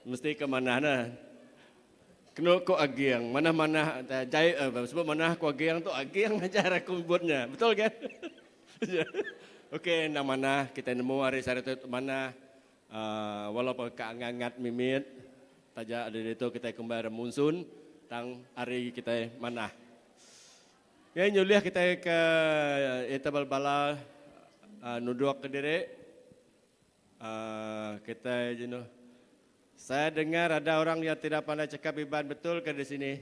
mesti ke mana na. Kena ko agiang, mana-mana jai sebab mana ko agiang tu agiang cara kumbutnya. Betul kan? Okey, nak mana kita nemu hari sehari tu mana walaupun keangat mimit taja ada itu kita kembali monsun tang hari kita mana. Ya nyuliah kita ke etabal bala nuduak ke diri kita jenuh. Saya dengar ada orang yang tidak pandai cakap iban, betul ke di sini?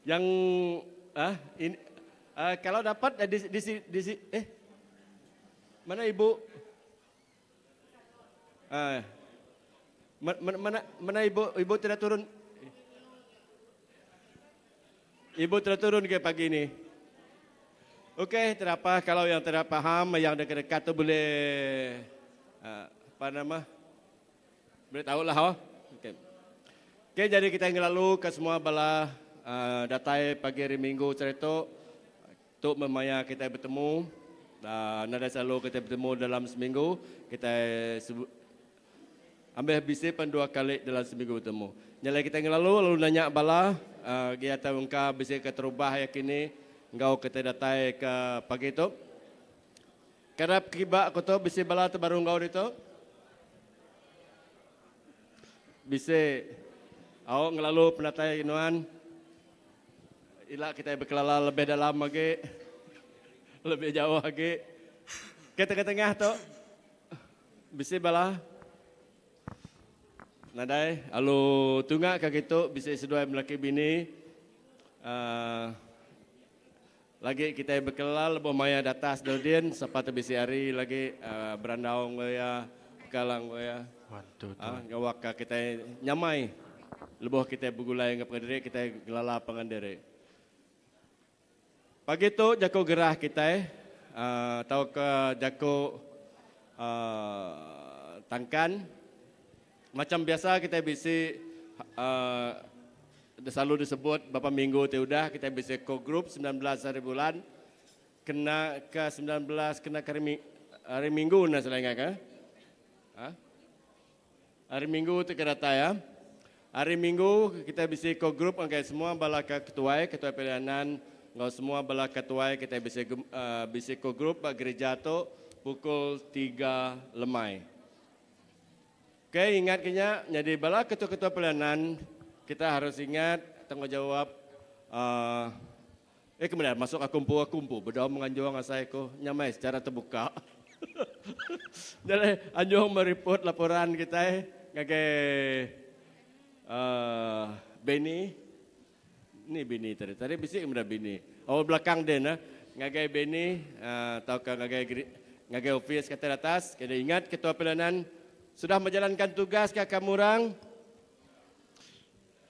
Yang ini, kalau dapat mana ibu? Mana ibu tidak turun? Ibu tidak turun ke pagi ini? Okey, tidak apa. Kalau yang tidak paham, yang dekat-dekat tu boleh apa nama? Boleh tahu lah. Okey, jadi kita yang lalu ke semua bala datai pagi hari Minggu cerita untuk memaya kita bertemu. Nada selalu kita bertemu dalam seminggu. Kita ambil bisipan 2 kali dalam seminggu bertemu. Nyala kita yang lalu nanya bala dia tahu engkau bisa keterubah ya kini engkau kita datai ke pagi itu. Kerap kiba aku tu bisa bala tu baru engkau itu. Bisa awak ngelalu penatai inuan. Ila kita berkelala lebih dalam lagi. Lebih jauh lagi. Kita ke tengah tu. Bisa bala. Nadai, alu tunggak kaki tu bisa sedua melaki bini. Lagi kita berkelal lebih maya datas daudin sepatu bisi hari lagi berandaung ya kalang ya. Waduh. Ngawak kita nyamai. Lebih kita bergulai ngap diri kita gelala pangandiri. Pagi tu jako gerah kita tahu ke jako tangkan. Macam biasa kita bisa selalu disebut beberapa minggu tu udah kita bisa co-group 19 hari bulan kena ke 19 kena ke hari Minggu na selengah ke? Hari Minggu tu kerata ya. Hari Minggu kita bisa co-group angkai semua bala ketua pilihanan ngau semua bala ketua kita bisa co-group gereja tu pukul 3 lemai. Okey, ingat kenya, jadi bala ketua-ketua pelayanan kita harus ingat tanggungjawab. Kemudian masuk akumpu, berdoa menganjurkan saya ko nyamai secara terbuka. Jadi anjung meriput laporan kita ngagai Beni. Ini Beni tadi bisik kemudian Beni. Awal belakang dia ngagai Beni atau ngagai office kata atas. Kita ingat ketua pelayanan sudah menjalankan tugas ke kamu orang?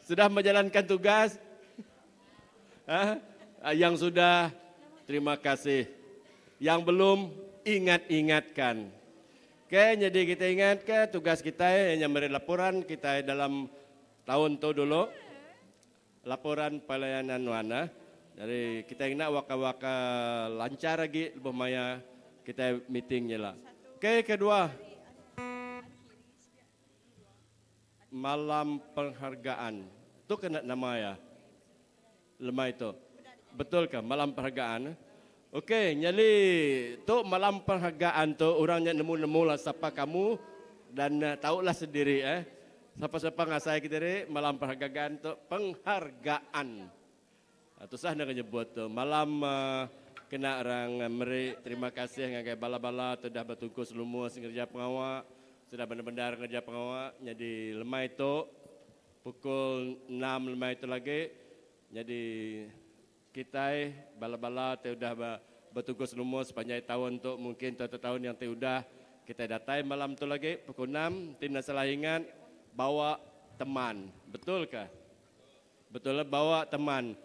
Sudah menjalankan tugas? Yang sudah, terima kasih. Yang belum, ingat-ingatkan. Oke, jadi kita ingat ke tugas kita yang memberi laporan kita dalam tahun itu dulu. Laporan pelayanan wana. Jadi kita ingat waka-waka lancar lagi, lebih maya kita meetingnya lah. Oke, kedua. Malam penghargaan. Itu kena nama ya? Lemah itu. Betul ke malam penghargaan? Okey, nyali tu malam penghargaan tu orangnya nemu-nemu lah siapa kamu dan tahulah sendiri siapa-siapa ngasai kita diri malam penghargaan tu penghargaan. Tu sah nak nyebut tu malam kena orang meri terima kasih ngagai bala-bala tu dah bertungkus lumus kerja pengawal. Sudah benar-benar kerja pengawal, jadi lemah itu pukul 6 lemah itu lagi. Jadi kita bala-bala sudah bertugas lumus sepanjang tahun untuk mungkin tahun yang sudah kita datai malam itu lagi pukul 6. Tidak salah ingat bawa teman, betul kah? Betul lah bawa teman.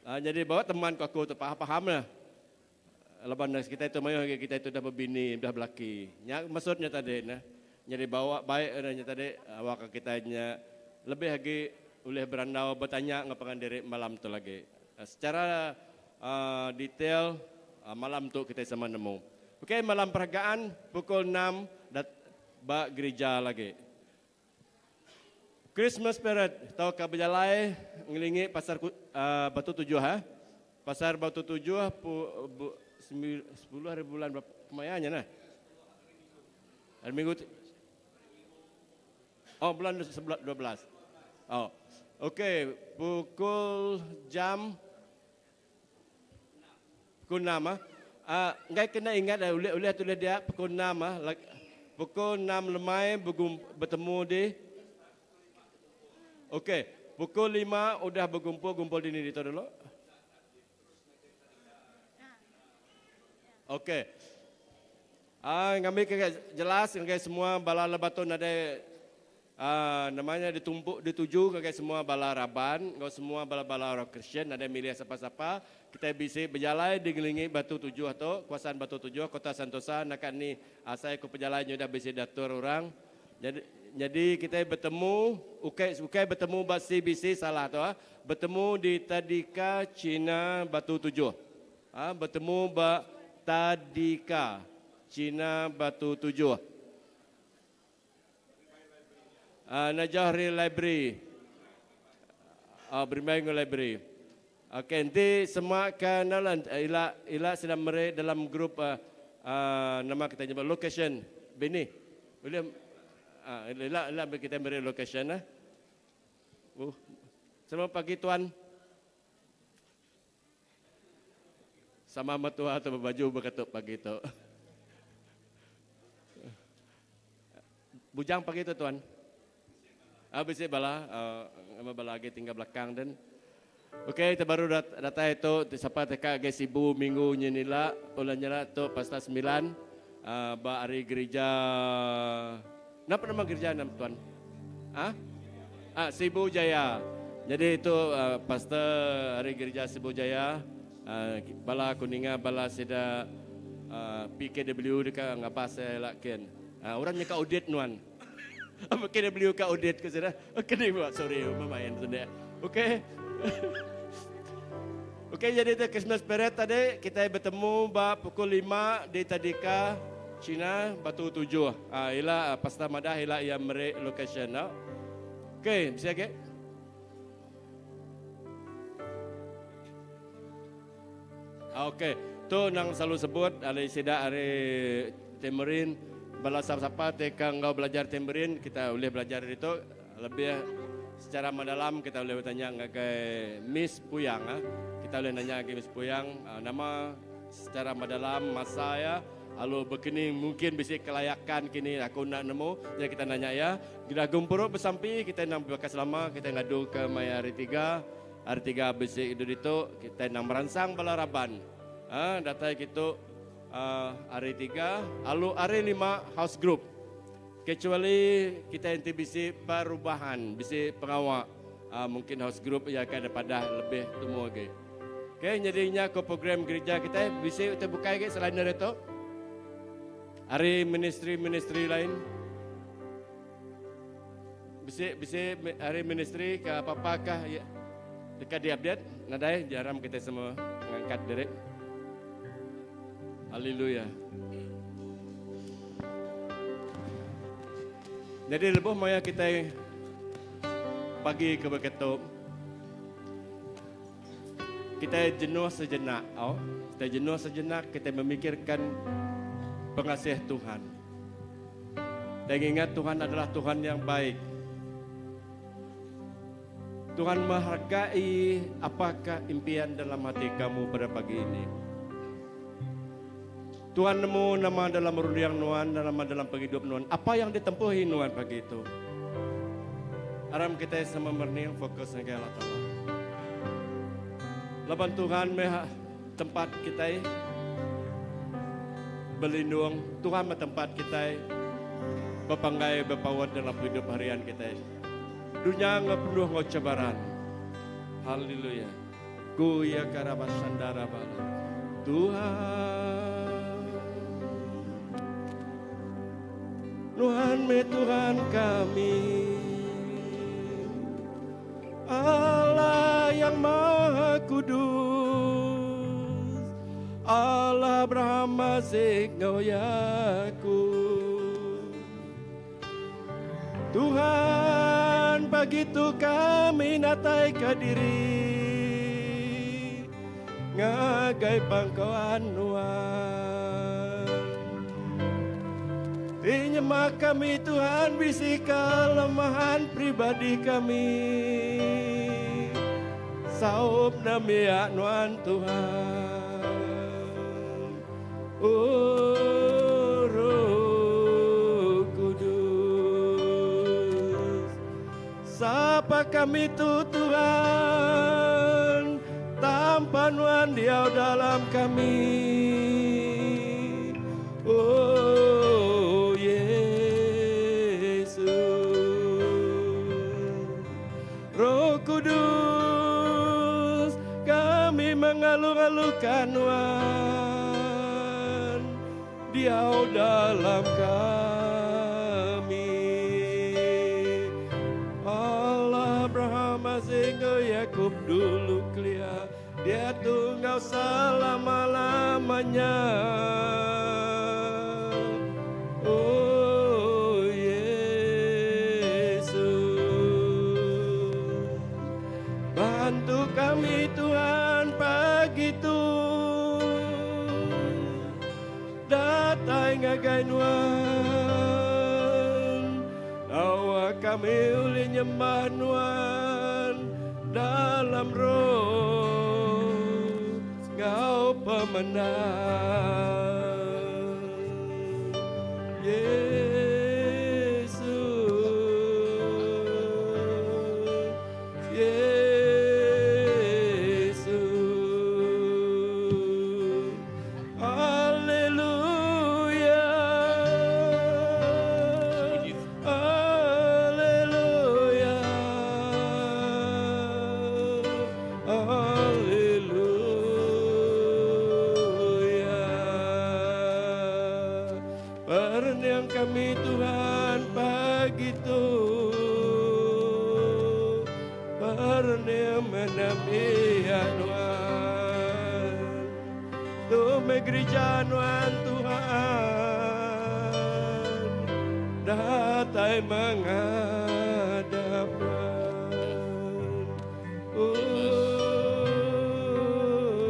Jadi bawa teman aku tu paham lah. Lepas kita itu mayu kita itu dah berbini, dah berlaki. Maksudnya tadi jadi bawa baik adanya tadi awak kitanya lebih lagi boleh berandau bertanya ngapangan diri malam tu lagi. Secara detail malam tu kita sama nemu. Okey, malam peragaan pukul 6 ba gereja lagi. Christmas spirit, tahu ka berjalai ngelingi pasar Batu Tujuh ha? Pasar Batu Tujuh 10 hari bulan berapa kemayannya nah? Hari Minggu. Oh, bulan 12. Oh. Okey, pukul 6 ngai kena ingat oleh tu dia pukul 6 pukul 6 lemai bertemu di. Okey, pukul 5 udah bergumpul di ni dulu. Okey. Ngambil jelas ngai semua bala lebaton ada namanya ditumpuk dituju ke semua bala raban, ke semua bala-bala orang Kristian ada milih siapa-siapa, kita bisa berjalan di gelingi Batu Tujuh atau kawasan Batu Tujuh Kota Sentosa nak ni saya ke pejalan sudah bisa datur orang. Jadi kita bertemu ukai bertemu basi salah tu bertemu di Tadika Cina Batu Tujuh. Bertemu Tadika Cina Batu Tujuh. Najahri Library. Bermain library. Okey, nanti semua kenalan ila sedang merek dalam grup nama kita nyebut location. Bini. Boleh ila kita beri location Selamat pagi tuan. Sama matua atau berbaju berketuk pagi tu. Bujang pagi tu tuan. Bisik bala, bala lagi tinggal belakang dan. Okey, kita baru datang itu siapa teka guys ibu minggu nyenila ulanya tu pasta 9 ba hari gereja. Napa nama gereja nam tuan? Sibu Jaya. Jadi itu pasta hari gereja Sibu Jaya. Bala kuninga bala seda PKW dekat ngapa saya lakin. Orangnya ka audit nuan. PKW ka audit ke sudah. Okey buat sorry memain sudah. Okey. Okey jadi itu Christmas spirit tadi kita bertemu pukul 5 di Tadika Cina Batu Tujuh. Ila pasta madah ila yang mere location. Okey, bisa ke? Okey, tu nang selalu sebut ali sida hari Temerin bala siapa teka engkau belajar Temerin kita boleh belajar itu lebih secara mendalam kita boleh bertanya ke Miss Puyang kita boleh nanya ke Miss Puyang nama secara mendalam masa ya lalu begini mungkin bisa kelayakan kini aku nak nemu jadi kita nanya ya kita gumpur bersampi kita nak bekas lama kita ngadu ke Maya hari 3 besi itu kita nak merangsang balaraban data kita hari 3 lalu hari 5 house group kecuali kita nanti bisa perubahan bisa pengawal mungkin house group ya akan pada lebih temu lagi. Okay, jadinya ke program gereja kita bisa kita buka lagi selain dari itu hari ministry lain bisa hari ministry ke apa-apakah ya dekat di update nadai jarang kita semua mengangkat diri. Haleluya. Jadi lebih maya kita pagi ke berketuk. Kita jenuh sejenak. Kita jenuh sejenak kita memikirkan pengasih Tuhan. Dan ingat Tuhan adalah Tuhan yang baik. Tuhan menghargai apakah impian dalam hati kamu pada pagi ini. Tuhan nemu nama dalam rundiang Nuan, nama dalam penghidup Nuan. Apa yang ditempuhi Nuan pagi itu? Aram kita sama berniang fokus ke Allah Ta'ala. Laban Tuhan tempat kita berlindung. Tuhan tempat kita berpanggai berpawat dalam hidup harian kita. Dunia nggak penuh cabaran. Haleluya. Ku ya karabasandara bala. Tuhan Tuhan kami, Allah yang Maha Kudus, Allah Brahma Zikno Yakub, Tuhan, begitu kami natai ke diri ngagai pangkauan Tuhan. Tinyemah kami Tuhan, bisi kelemahan pribadi kami. Saup namiak nuan Tuhan. Oh Roh Kudus, sapa kami Tuhan, tanpa nuan Dia dalam kami. Oh Yesus, Roh Kudus, kami mengalu-alukan Tuhan, Dia dalam kami. Allah Abraham, Azenggo, Yakub dulu kelia, Dia tunggal selama-lamanya. Oh Yesus, bantu kami Tuhan pagi itu, datang ngagai nuan, awak kami uli nyembah nuan dalam roh, Engkau pemenang. Yesus, Yesus, Haleluya, Haleluya, Haleluya. Perniang kami Tuhan pagi itu, perniang menamia Tuhan, tume gereja Tuhan Tuhan, datai menghadap Tuhan. Oh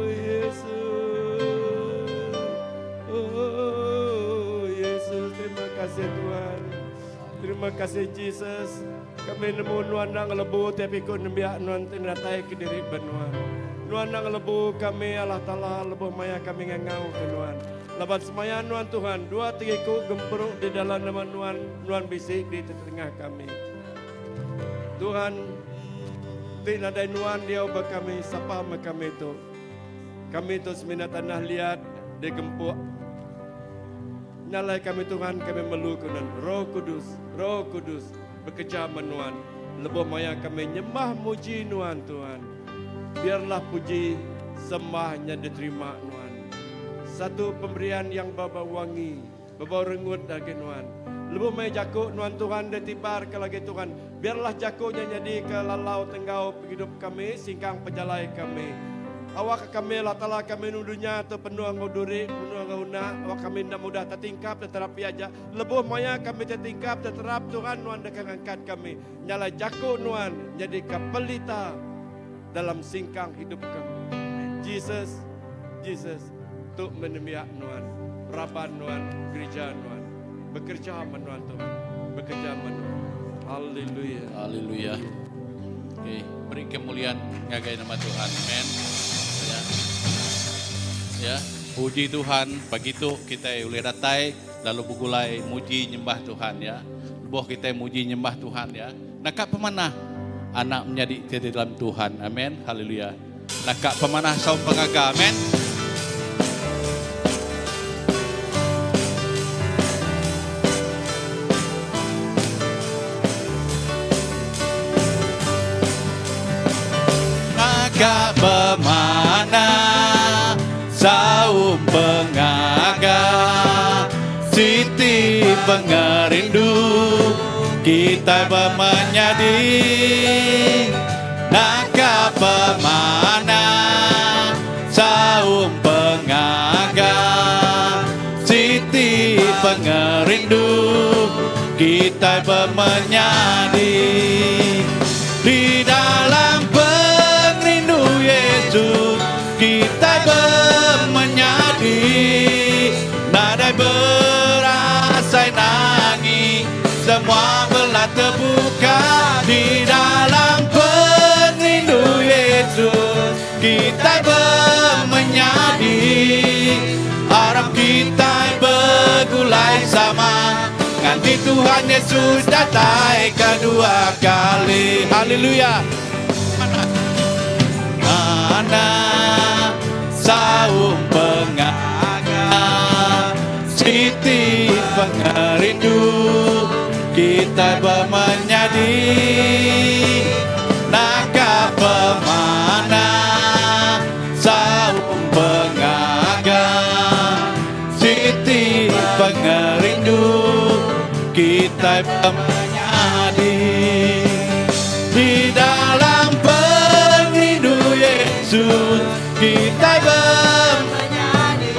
Yesus, oh Yesus, terima kasih Tuhan, terima kasih Yesus. Kami nemu nuan nang lebu tapi ku nembiak nuan tinatai ke diri benuan. Nuan nang lebu kami Allah Ta'ala lebu maya kami ngangau ke nuan. Lebat semaya nuan Tuhan, 2-3 ku gemperuk di dalam nama nuan, nuan bisik di tengah kami. Tuhan, tinadai nuan dia ubah kami, sapa kami itu. Kami itu semina tanah liat, di gempuk. Nyalai kami Tuhan, kami melukunan. Roh Kudus, bekerja menuan. Lebuh maya kami nyembah muji nuan Tuhan. Biarlah puji sembahnya diterima nuan. Satu pemberian yang baba wangi, baba rengut lagi nuan. Lebuh maya jakuk nuan Tuhan detibar ke lagi Tuhan. Biarlah jakuknya jadi ke lalau tenggau hidup kami, singkang pejalai kami. Awak kami Allah Ta'ala kami nudunya tu penuh nguduri, penuh nguna, awak kami tidak mudah tertingkap, terapi aja. Lebuh maya kami tertingkap, terap Tuhan nuan dekat angkat kami. Nyala jago nuan, jadi kapelita dalam singkang hidup kami. Jesus, tu menemiak nuan, raban nuan, gereja nuan, bekerja menuan Tuhan, bekerja menuan. Haleluya. Haleluya. Oke, beri kemuliaan ngagai nama Tuhan. Amen. Ya, puji Tuhan, begitu kita boleh datai lalu bugulai muji nyembah Tuhan ya. Boh kita muji nyembah Tuhan ya. Nakak pemanah anak menjadi di dalam Tuhan. Amin. Haleluya. Nakak pemanah saum pengaga. Amin. Nakak pemanah saum pengaga, Siti pengerindu, kita menyadi, naka pemana, saum pengaga, Siti pengerindu, kita kita bermenjadi di dalam perindu Yesus, kita bermenjadi nadai berasai nangis, semua belah terbuka di dalam perindu Yesus, kita bermenjadi harap kita bergulai sama nanti Tuhan Yesus datang kedua kali. Haleluya. Mana saung pengaga Siti pengerindu, kita bermenjadi naga pemana saung pengaga Siti pengerindu, kita bermenjadi di dalam perindu Yesus, kita bermenjadi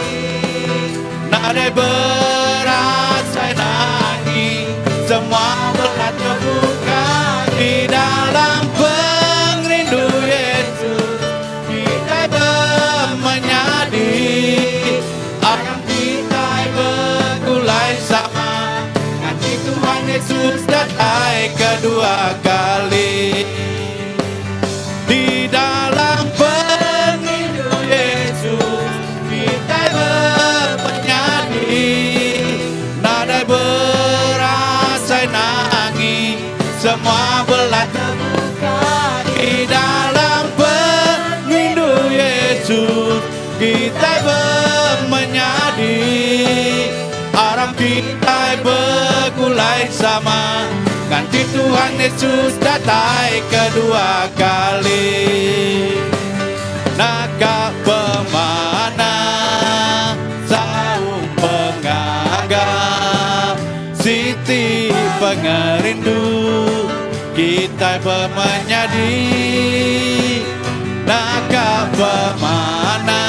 nadai berasai nangis, semua belah terbuka di dalam perindu Yesus, kita bermenjadi akan kita bergulai sama nanti Tuhan Yesus datang kedua kali. Di dalam perindu Yesus, kita bermenjadi nadai berasai nangis, semua belah terbuka di dalam perindu Yesus, kita bermenjadi harap kita bergulai sama nanti Tuhan Yesus datang kedua kali. Naga pemana saung pengaga Siti pengerindu, kita bermenjadi naga pemana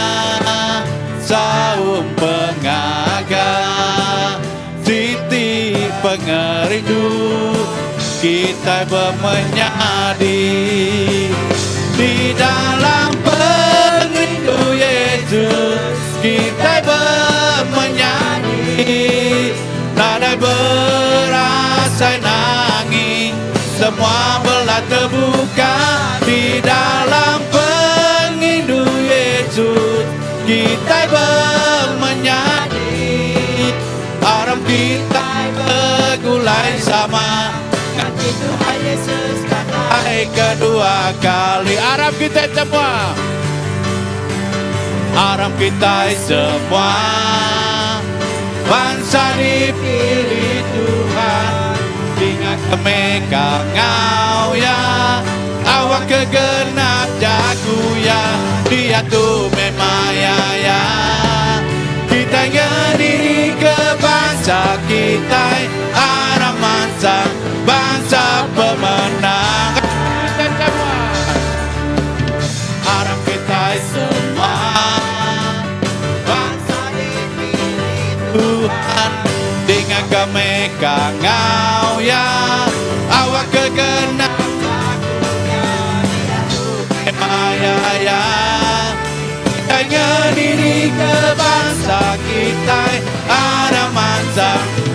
saung pengaga Siti pengerindu, kita bermenjadi di dalam perindu Yesus, kita bermenjadi nadai berasai nangis, semua belah terbuka di dalam perindu Yesus, kita bermenjadi harap kita bergulai sama nanti Tuhan Yesus datang kedua kali. Harap kita semua, harap kita semua bangsa dipilih Tuhan dengan kemegang ngau ya awak kegenap jago ya dia tu memang ya kita ngediri ke bangsa kita arah bangsa pemenang. Kita semua harap kita semua bangsa dipilih Tuhan dengan kemegang ngau ya awak kegenap jagonya dia tu memang ya kita ngediri ke bangsa kita arah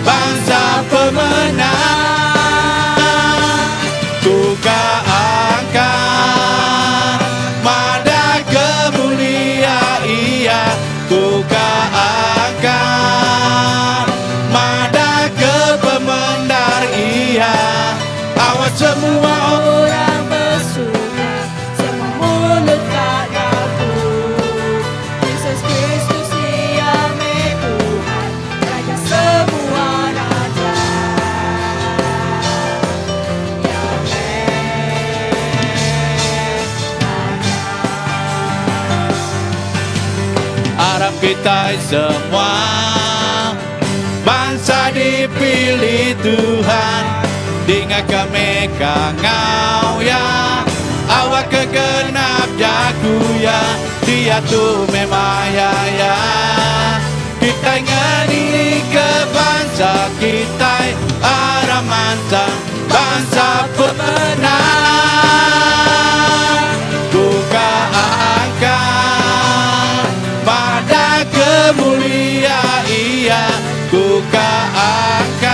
bangsa pemenang. Kuka angkat mada kemuliaan ia, kuka angkat mada kepemendar ia, awas semua orang bersuka, semua mulut tak ngaku Yesus Kristus yang Tuhan, Raja semua raja. Harap kita semua bangsa dipilih Tuhan dengan kemegang ngau ya awak kegenap jago ya dia tu memang ya kita ngediri ke bangsa kita arah pemenang. Ku angkat pada kemuliaan Ia, ku angkat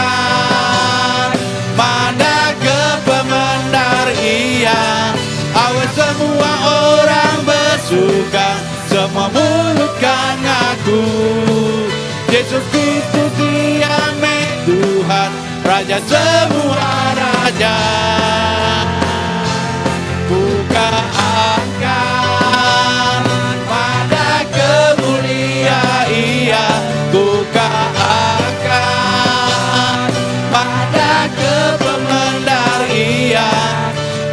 pada kepemendar Ia. Awas semua orang bersuka, semua mulutkan aku. Yesus Kristus Dia Tuhan, Raja semua raja. Ku angkat pada kemuliaan Ia, ku angkat pada kepemendar Ia.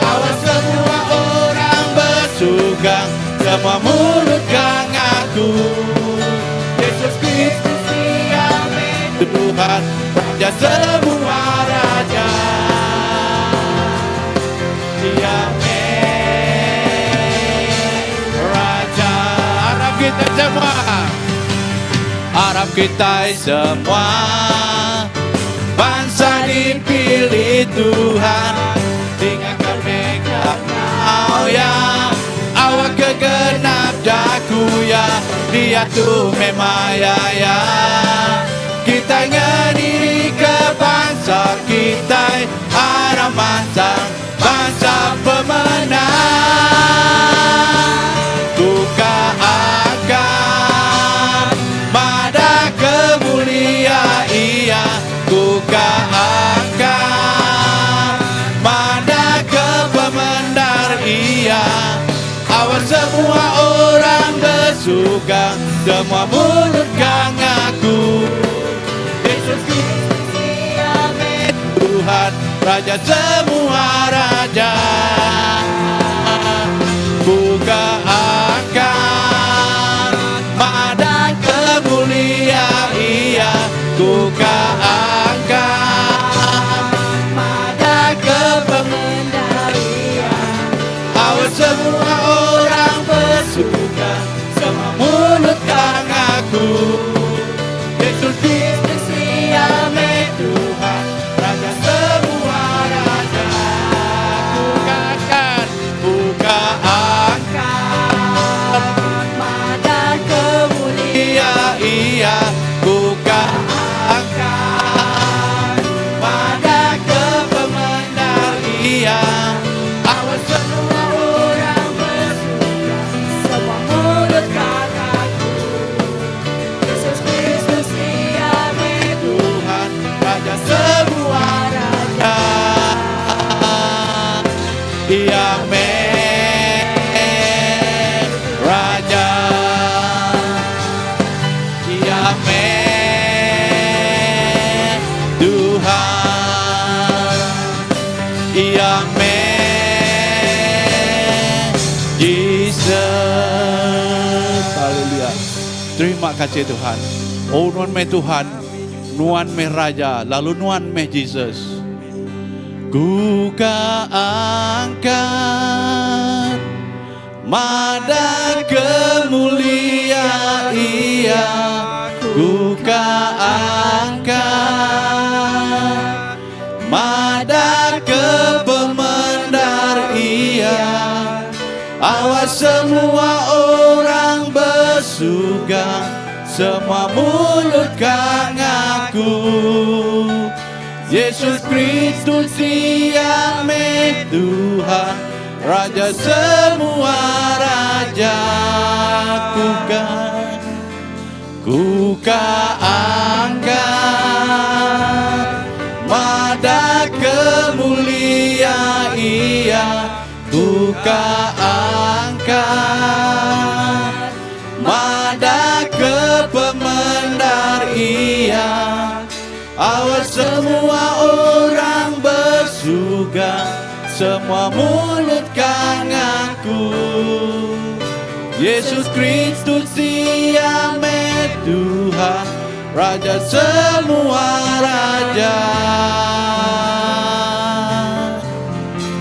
Awas semua orang bersuka, semua mulutkan aku. Yesus Kristus Dia Tuhan, Raja semua raja. Dia Raja. Harap kita semua, harap kita semua, bangsa dipilih Tuhan, tinggalkan mereka kau ya. Awak kegenap jaku ya, Dia tu memang ya. Kita ngediri ke bangsa kita, arah bangsa pemenang. Ku angkat pada kemuliaan Ia, ku angkat pada kepemendar Ia. Awas semua orang bersuka, semua mulutkan aku. Yesus Kristus Dia Tuhan, Raja semua raja. Ku angkat pada kemuliaan Ia, ku angkat pada kepemendar Ia. Awas semua orang bersuka, semua mulutkan aku. Yesus Kristus Dia Tuhan, Raja semua raja. Ku angkat pada kemuliaan Ia, ku angkat pada kepemendar Ia. Awas semua orang bersuka, semua mulutkan aku. Yesus Kristus Dia Tuhan, Raja semua raja. Dia Raja. Dia Tuhan. Dia Jesus. Haleluya. Terima kasih Tuhan. Oh Nuan me Tuhan, Nuan me Raja, lalu Nuan me Jesus. Ku angkat mada kemuliaan Ia, ku angkat mada kepemendar Ia. Awas semua orang bersuka, semua mulutkan aku. Yesus Kristus Dia Tuhan, Raja semua raja. Ku angkat mada kemuliaan Ia, ku angkat mada kepemendar Ia. Awas semua orang bersuka, semua mulutkan aku. Yesus Kristus Dia Tuhan, Raja semua raja.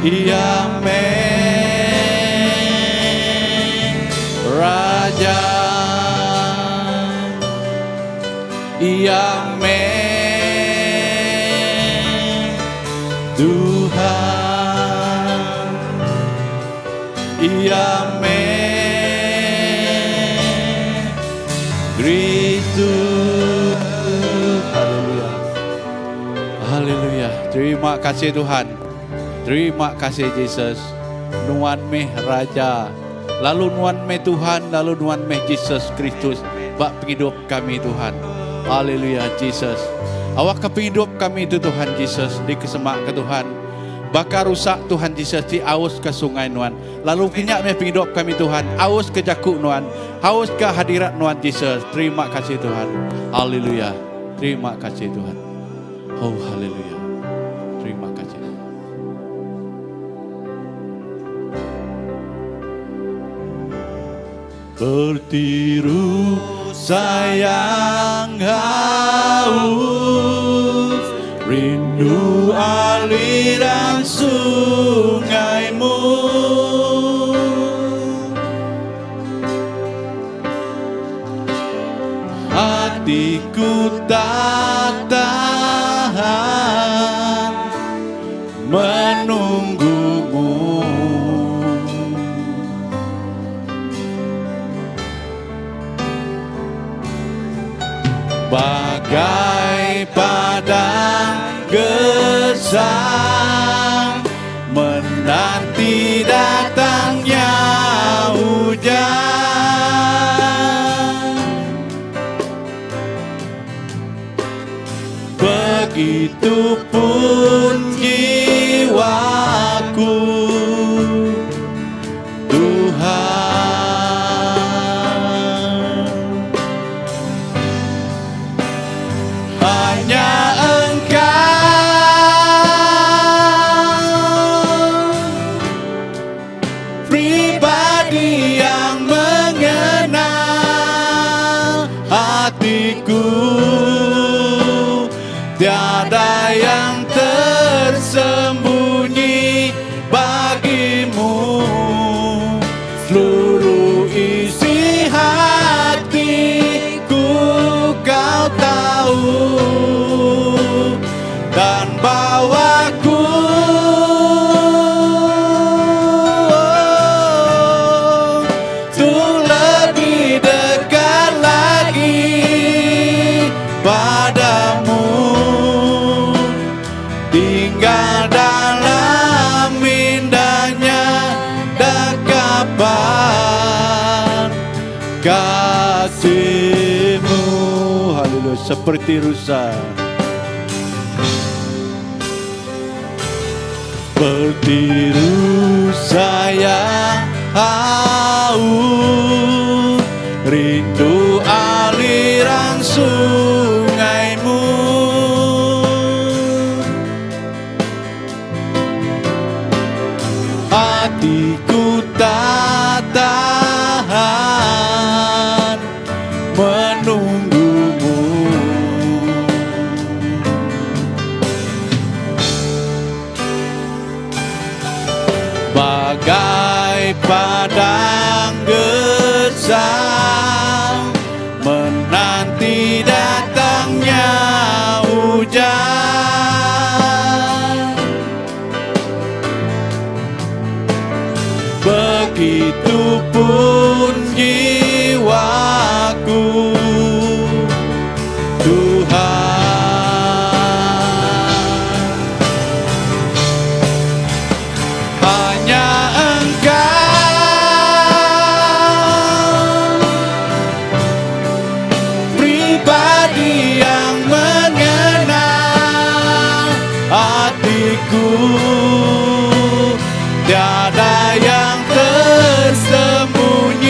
Ia Raja. Ia Tuhan. ia me Kristu. Haleluya. Haleluya. Terima kasih Tuhan. Terima kasih Yesus. Nuan meh Raja. Lalu nuan meh Tuhan, lalu nuan meh Yesus Kristus. Bak penghidup kami Tuhan. Haleluya Yesus. Awak ke penghidup kami itu Tuhan Yesus. Di kesemak ke Tuhan. Bakar rusak Tuhan Yesus di aus ke sungai Nuan. Lalu kenyak meh penghidup kami Tuhan. Aus ke jakuk Nuan. Aus ke hadirat Nuan Yesus. Terima kasih Tuhan. Haleluya. Terima kasih Tuhan. Oh haleluya. Terima kasih. Bertiru sayang haus, rindu aliran sungaimu. Hatiku tak tahan menunggumu. Bagai padang gersang menanti datangnya hujan. Begitupun jiwaku Tuhan, hanya Engkau pribadi yang mengenal hatiku. Tiada yang tersembunyi bagimu. Seluruh isi hatiku kau tahu, dan bawaku untuk lebih dekat lagi padamu. Tinggal dalam indahnya dekapan kasih-Mu. Haleluya. Seperti rusa, seperti rusa yang haus, rindu aliran sungaimu. Hatiku tak tahan menunggumu. Bagai padang gersang menanti datangnya hujan. Begitupun jiwaku Tuhan, hanya Engkau pribadi yang mengenal hatiku. Tiada yang tersembunyi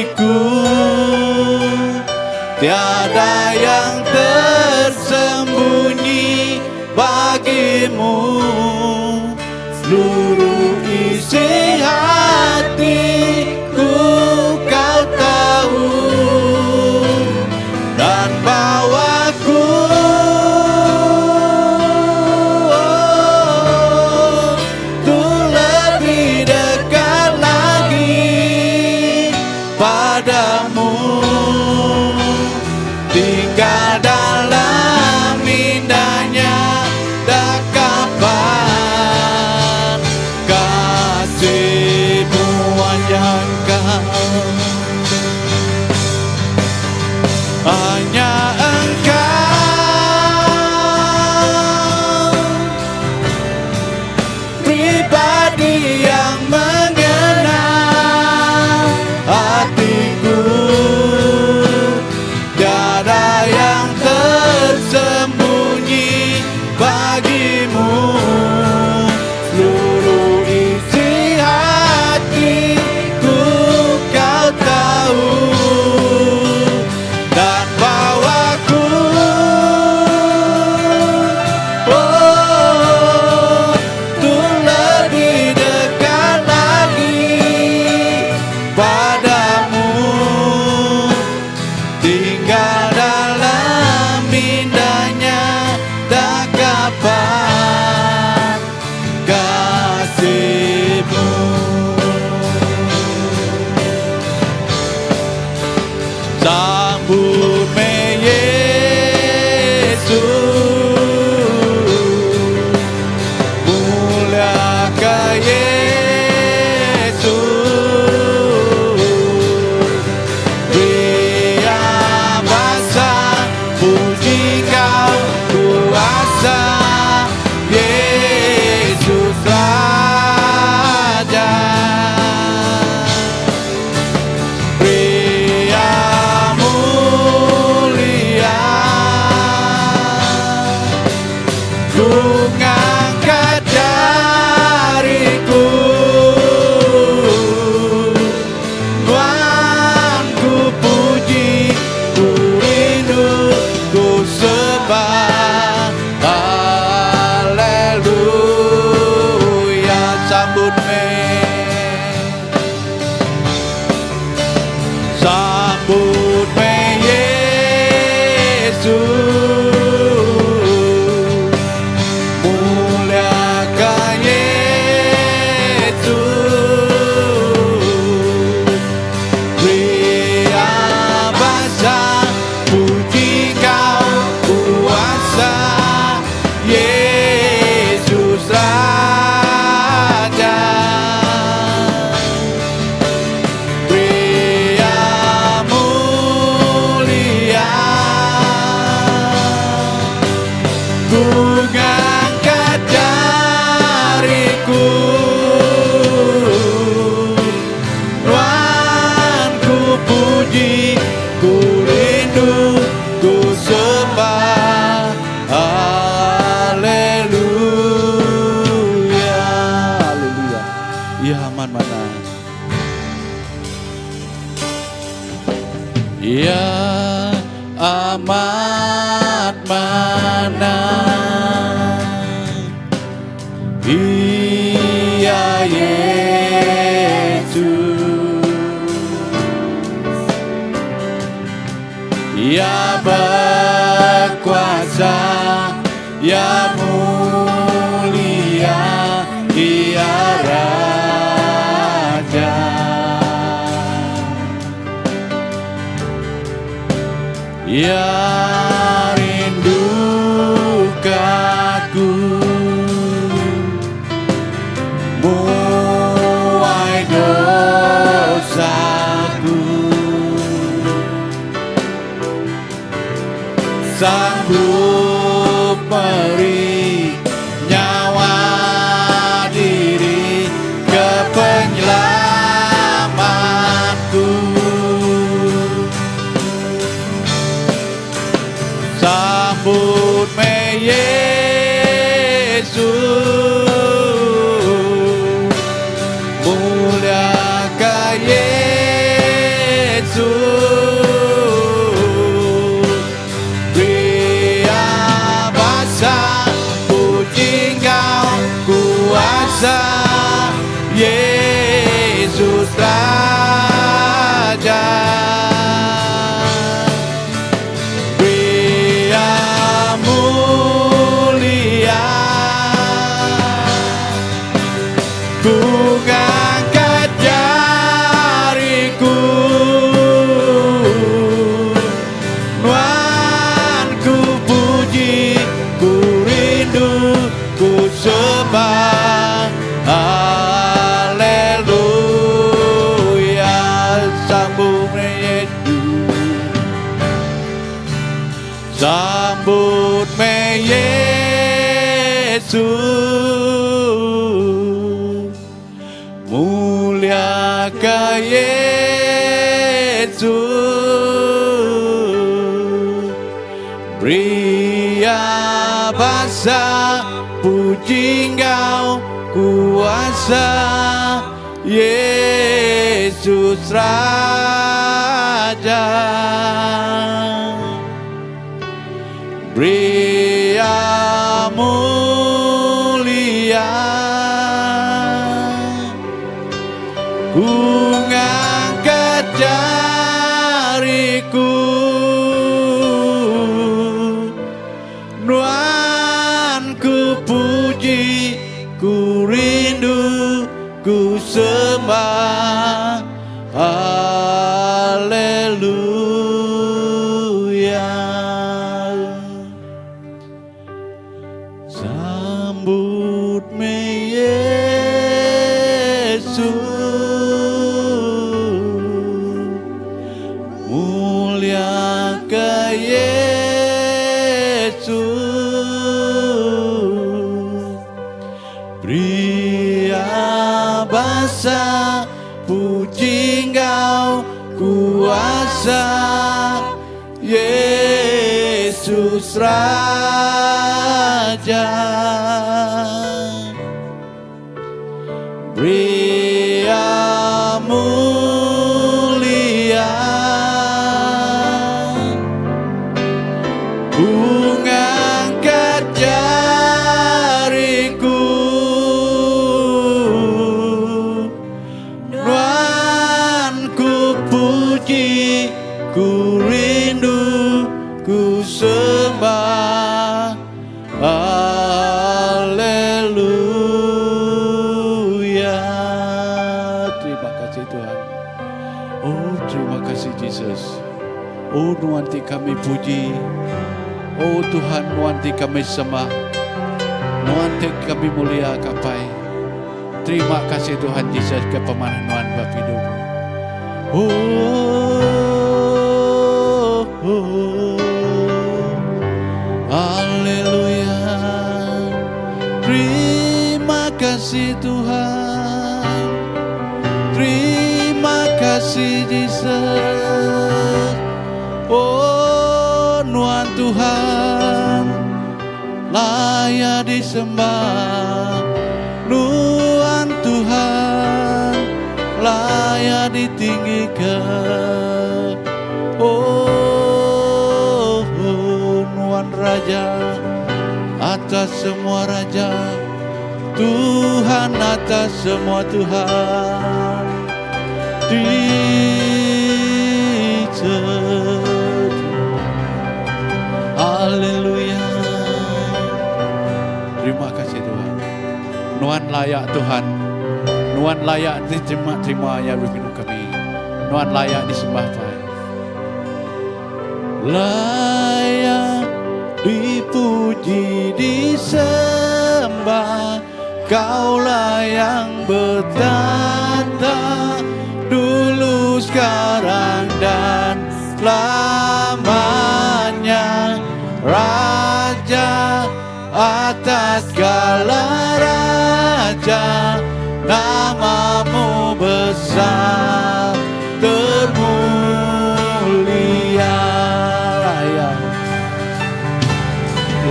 hatiku, tiada yang tersembunyi bagimu. Seluruh isi hatiku kau tahu, dan bawaku untuk lebih dekat lagi padamu. Tinggal dalam indahnya dekapan kasih-Mu wajahkan. Hanya Engkau pribadi yang mengenal hatiku, tiada yang tersembunyi bagimu. Seluruh isi hatiku kau tahu, dan bawaku untuk lebih dekat lagi padamu. Tinggal dalam indahnya dekapan kasih-Mu. Sambut me Yesus, muliakan Yesus, Dia bangsa puji Kau kuasa, Yesus Raja. Pria mulia, ku ngangkat jariku, Tuhan ku puji, ku rindu, ku sembah. Haleluya. Sambut me, sambut me Yesus, muliakan Yesus, Pria bangsa puji Kau kuasa, Yesus Raja. Pria mulia, ku ngangkat jariku, Tuhan ku puji, ku rindu, ku sembah. Haleluya. Haleluya. Ya aman mana? Ya amat mana, Ia Yesus, Ya berkuasa, Ya mulia, Ia Raja. Ya rindukanku, muai dosaku, sanggup beri nyawa diri ke penyelamatku. Sambut me Yesus, muliakan Yesus, Sambut me Yesus, muliakan Yesus, beri bahasa puji Engkau kuasa Yesus Raja. Beri mulia ku ngangkat jariku, Tuhan ku puji, ku rindu, ku sembah, haleluya. Sambut me Yesus, muliakan Yesus, beri bahasa puji Engkau kuasa Yesus Raja. Beri mulia ku ngangkat jariku, Tuhan ku puji, ku rindu, ku sembah, haleluya. Terima kasih Tuhan. Oh terima kasih Yesus. Oh nuanti kami puji. Oh Tuhan nuanti kami sembah, nuanti kami mulia kapai. Terima kasih Tuhan Yesus kepemanah nuan bapidu. Haleluya. Terima kasih Tuhan. Terima kasih Yesus. Oh nuan Tuhan layak disembah, nuan Tuhan layak ditinggikan. Oh nuan Raja atas semua raja, Tuhan atas semua Tuhan. Jesus, haleluya. Terima kasih Tuhan. Nuan layak Tuhan, nuan layak diterima ya Rukun kami, nuan layak disembah Pai. Layak dipuji disembah, Kaulah yang bertata dulu, sekarang dan selamanya. Raja atas segala raja, namamu besar termulia.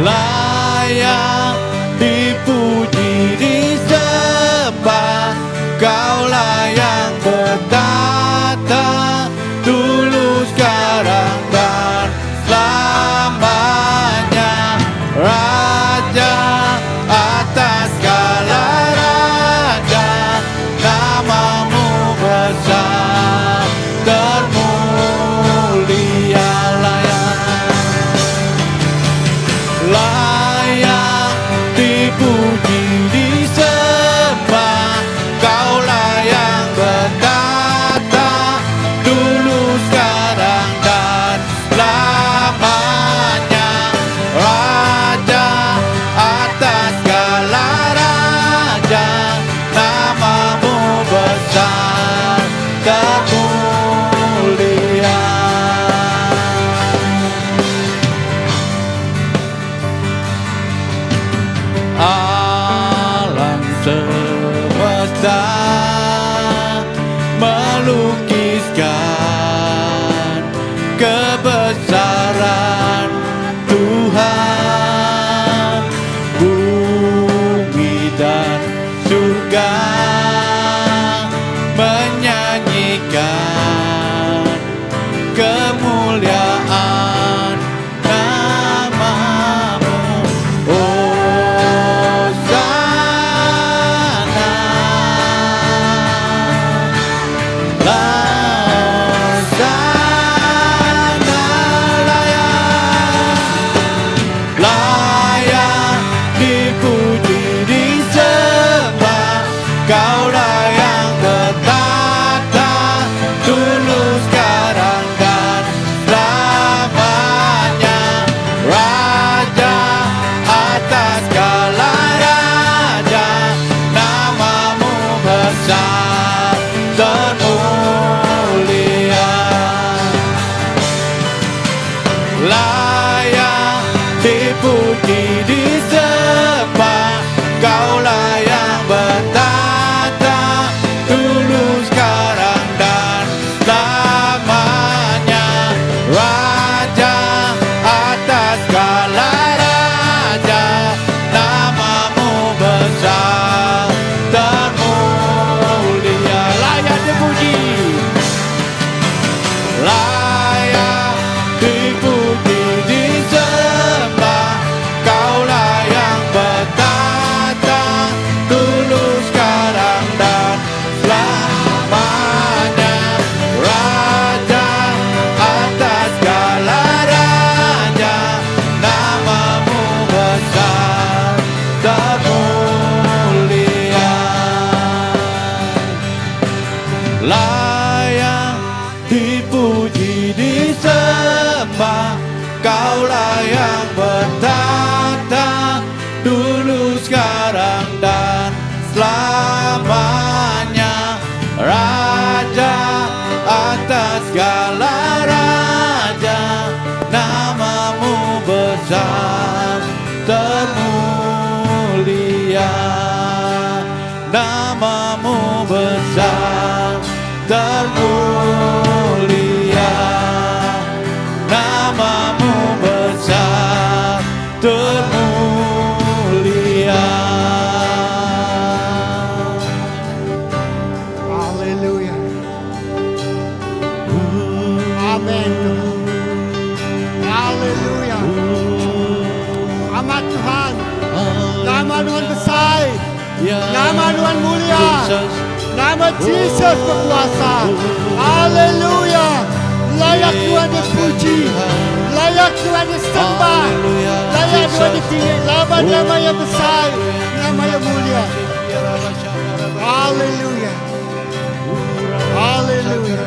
Layak dipuji disembah, Kaulah yang bertata dulu, sekarang dan selamanya. Raja atas segala raja, namamu besar termulia. Layak dipuji disembah, raja menyanyikan kemuliaan namamu. Hosana, Hosana, layak dipuji disembah. Kaulah yang bertata dulu sekarang dan selamanya, Raja atas segala raja, namamu besar termulia. Layak dipuji disembah, Kaulah yang bertata dulu sekarang dan selamanya, Raja atas segala raja, namamu besar termulia. Layak dipuji, layak dipuji disembah, Kaulah yang bertata dulu sekarang dan selamanya, Raja atas segala raja, namamu besar termulia. Layak dipuji disembah, Kaulah yang bertata dulu sekarang dan selamanya, Raja atas segala raja, namamu besar termulia. Namamu besar termulia, namamu besar termulia. Haleluya. Amin. Haleluya. Amat Tuhan. Nama Tuhan besar. Nama Tuhan mulia. Nama Yesus berkuasa. Haleluya. Layak Tuhan dipuji. Layak Tuhan disembah. Layak Tuhan ditinggi. Nama yang besar. Nama yang mulia. Haleluya. Haleluya.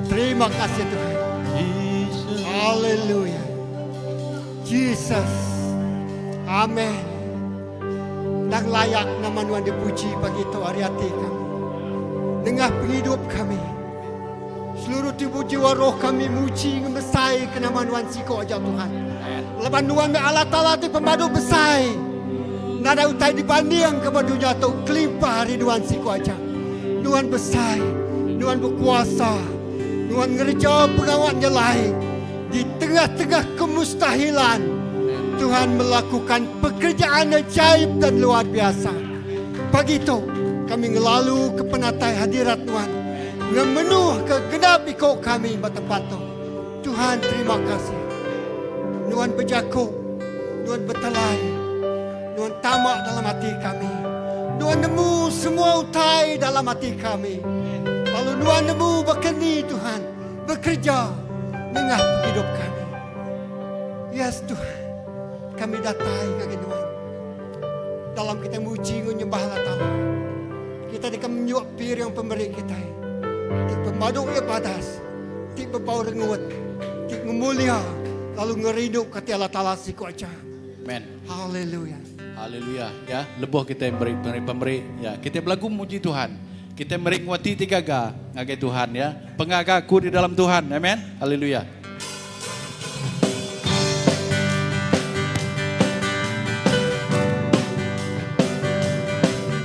Terima kasih Tuhan. Haleluya. Jesus. Amin. Dan layak nama Tuhan dipuji pagi itu hari hati kami. Dengan hidup kami. Seluruh tubuh jiwa roh kami muji besar ke nama Tuhan siko aja Tuhan. Lepas Tuhan Allah Ta'ala itu pemadu besar. Nada utai dibanding kepada dunia tu kelimpah hari Tuhan siko aja. Tuhan besar. Tuhan berkuasa. Tuhan ngerja pengawat jelai. Di tengah-tengah kemustahilan, Tuhan melakukan pekerjaan ajaib dan luar biasa. Pagi itu kami ngelalu ke penatai hadirat Tuhan. Memenuh kegenap ikut kami bertempat tu. Tuhan terima kasih. Tuhan berjaku. Tuhan bertelai. Tuhan tamak dalam hati kami. Tuhan nemu semua utai dalam hati kami. Lalu Tuhan nemu berkeni Tuhan. Bekerja dengan hidup kami. Yes Tuhan. Kami datai kaki Tuhan. Dalam kita muji menyembah Allah Ta'ala. Kita akan menyuap pir yang pemberi kita. Tik pemaduk ibadah. Tik berbau rengut. Tik memulia. Lalu ngerinuk kata Allah Ta'ala siku aja. Amen. Haleluya. Haleluya. Ya, lebuh kita yang pemberi. Ya, kita berlagu muji Tuhan. Kita meringwati tiga ngagai Tuhan ya. Pengagaku di dalam Tuhan. Amen. Haleluya.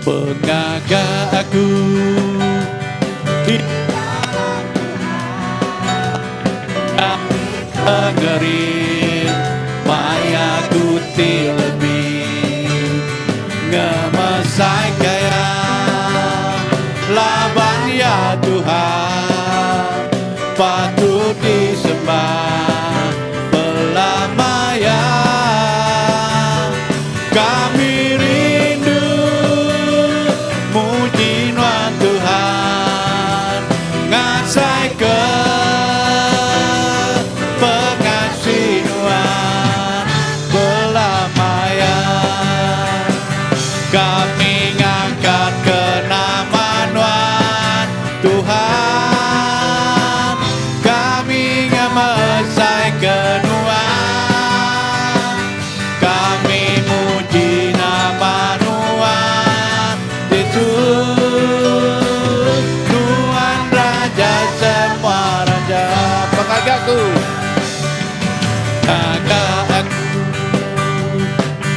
Pengaga aku di dengerin mayaku lebih ngemasai kaya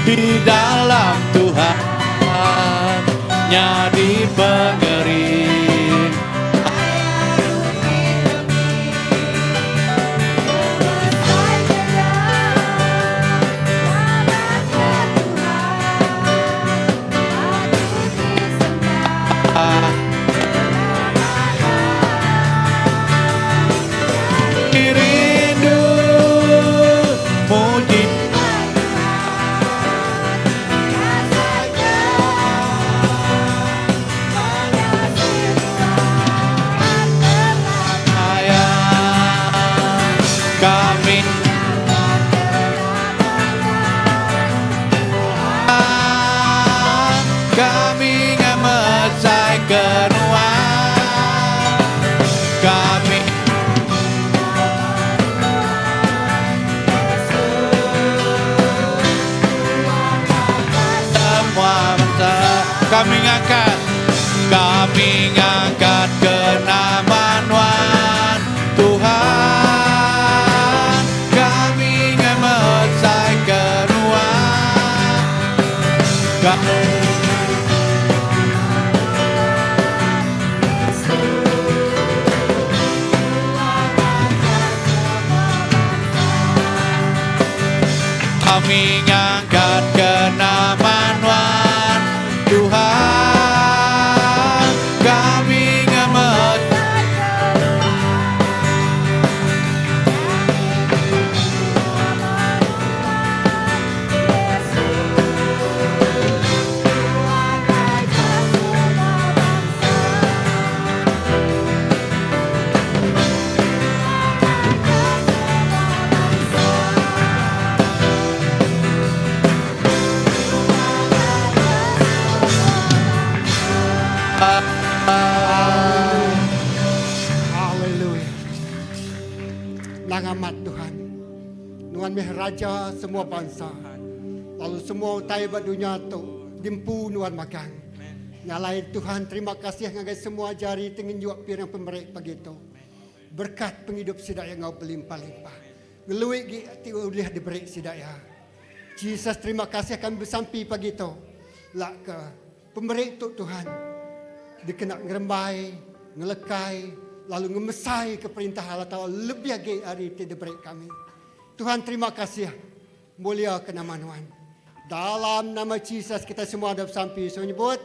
di dalam Tuhan jadi pengering. Rindu muji kami ngemesai kenua kami semua bangsa kami ngangkat kenamaan Tuhan, kami ngemesai kenua kami ngangkat kenamaan Tuhan, kami ngemesai Haleluya. Langamat Tuhan. Nuan meh raja semua bangsa. Lalu semua utai bat dunia tu dimpu nuan makan. Nyalai Tuhan, terima kasih ngagai semua jari tengin juak pirang pemerek begitu. Berkat penghidup sidaya ngau berlimpah-limpah. Ngeluik gi ati ulih diberi sidaya. Jesus, terima kasih kami bersampi begitu. Lak ke pemerek tu Tuhan. Dikenak ngerembai, ngelekai, lalu ngemesai ke perintah Allah Ta'ala lebih lagi hari itu diberi kami. Tuhan, terima kasih. Mulia ke nama Tuhan. Dalam nama Jesus kita semua ada bersampi. So nyebut.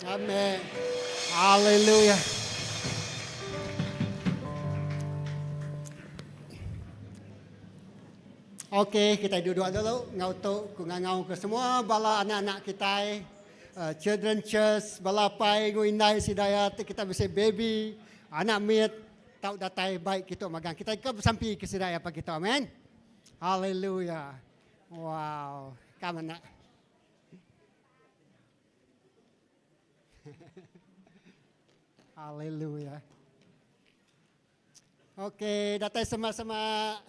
Amin. Haleluya. Okey, kita duduk dulu. Ngau tu, ngau ke semua bala anak-anak kita. Children Church, balapai, nguindai sidaya, kita bisa baby, anak miet, tahu datai baik kita magang. Kita ke bersampi ke sidaya apa kita, amen. Haleluya. Wow, kamu nak. Haleluya. Okey, datai sama-sama.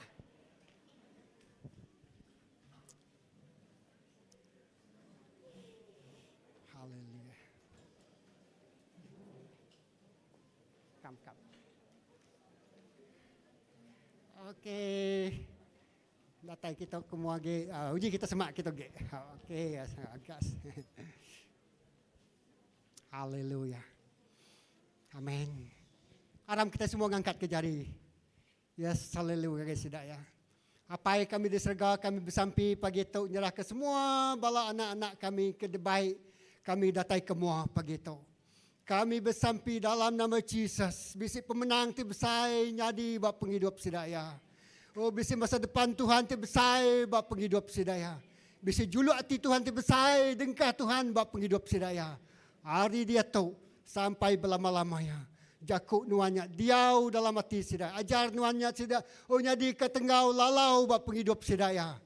Okey. Datai kita semua ge. Uji kita semak kita ge. Okey, agas. Haleluya. Amin. Aram kita semua ngangkat ke jari. Yes, haleluya guys sidaya. Apa yang kami diserga, kami bersampi pagi itu nyerah ke semua bala anak-anak kami ke debai. Kami datai ke semua pagi itu. Kami bersampi dalam nama Jesus. Bisi pemenang ti besai nyadi bak penghidup sidaya. Oh, bisi masa depan Tuhan ti besai bak penghidup sidaya. Bisi juluk hati Tuhan ti besai dengkah Tuhan bak penghidup sidaya. Hari dia tu sampai belama-lamanya. Jakuk nuannya diau dalam hati sidaya. Ajar nuannya sidaya. Oh, nyadi ketenggau lalau bak penghidup sidaya.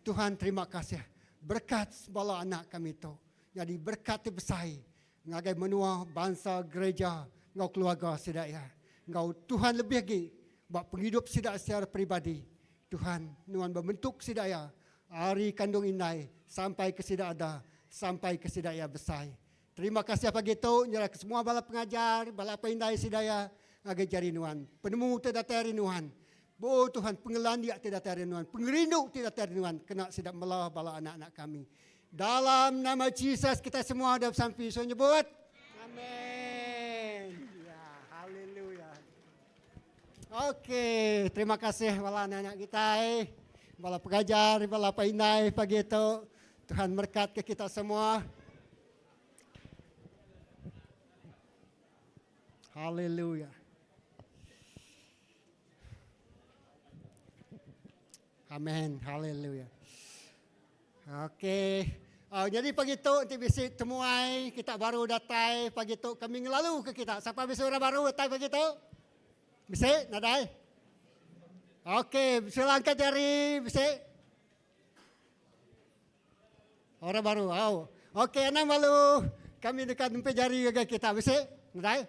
Tuhan terima kasih. Berkat bala anak kami tu. Jadi berkat ti besai. Ngagai menua bangsa gereja ngau keluarga sidaya. Ngau Tuhan lebih lagi bak penghidup sidaya secara pribadi. Tuhan nuan membentuk sidaya hari kandung inai sampai ke sidaya ada sampai ke sidaya besar. Terima kasih pagi itu nyerah ke semua bala pengajar, bala pendai sidaya ngagai jari nuan. Penemu tidak teri nuan. Bo Tuhan pengelan dia tidak teri nuan. Pengerindu tidak teri nuan kena sidap melah bala anak-anak kami. Dalam nama Yesus kita semua ada sampai so nyebut. Amin. Ya, haleluya. Okey, terima kasih bala anak-anak kita, bala pengajar, bala painai pagi itu. Tuhan berkat ke kita semua. Haleluya. Amin. Haleluya. Okey. Jadi pagi tu nanti bisik temuai kita baru datai pagi tu kami lalu ke kita. Siapa bisik orang baru datai pagi tu? Bisik nadai? Okey, silakan angkat jari bisik. Orang baru. Oh. Okey, anak malu. Kami dekat tempat jari ke kita bisik. Nadai?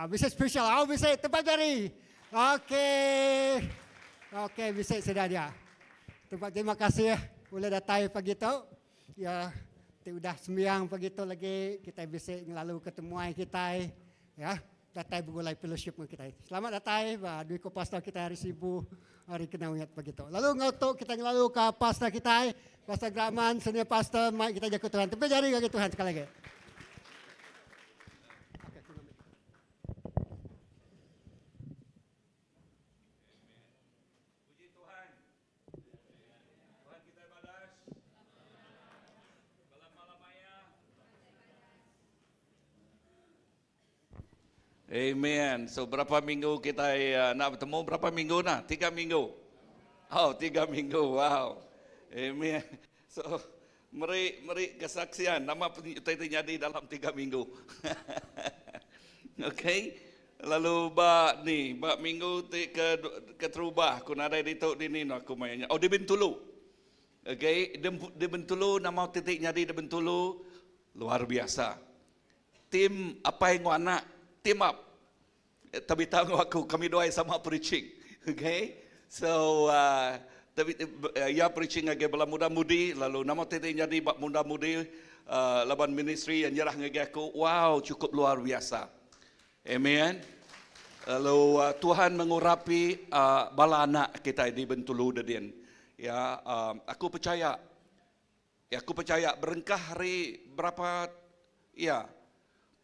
Bisik spesial. Bisik tempat jari. Okey. Okey, bisik sudah dia. Terima kasih boleh datang pagi tu. Ya, sudah sembiang pagi tu lagi kita bisa lalu ketemuan kita. Ya, datang bergulai fellowship kita. Selamat datang, dua ko pastor kita hari Sibu hari kenawiyat pagi tu. Lalu ngotok kita lalu ke pastor kita, Pastor Graman, senior pastor, mai kita jaga Tuhan. Tapi jari ke Tuhan sekali lagi. Amen. So berapa minggu kita nak bertemu? Berapa minggu nak? 3 minggu. Oh, 3 minggu. Wow. Amen. So meri kesaksian nama terjadi dalam 3 minggu. Okay. Lalu ba minggu ke terubah aku nadai ditok dini aku mainnya. Oh di Bintulu. Okay, di Bintulu nama titik jadi di Bintulu luar biasa. Tim apa yang anak team up. Tapi tahu aku kami doa sama preaching. Okay? So ya preaching agak bela muda-mudi lalu nama titik jadi bak muda-mudi laban ministry yang nyerah ngage aku. Wow, cukup luar biasa. Amen. Lalu Tuhan mengurapi bala anak kita di Bintulu Dedin. Ya, aku percaya berengkah hari berapa ya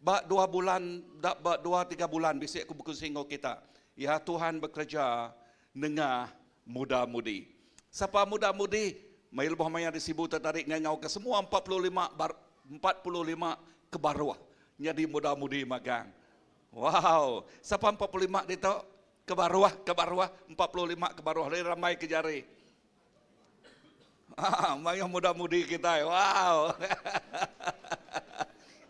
2 bulan, 2-3 bulan bisik aku berkongsi dengan kita. Ya Tuhan bekerja dengan muda-mudi. Siapa muda-mudi? Mai lebih maya disibuk tertarik ngau ke semua 45 ke bawah. Jadi muda-mudi magang. Wow, siapa 45 itu ke bawah, 45 ke bawah. Ramai ke jari. Maya muda-mudi kita. Wow.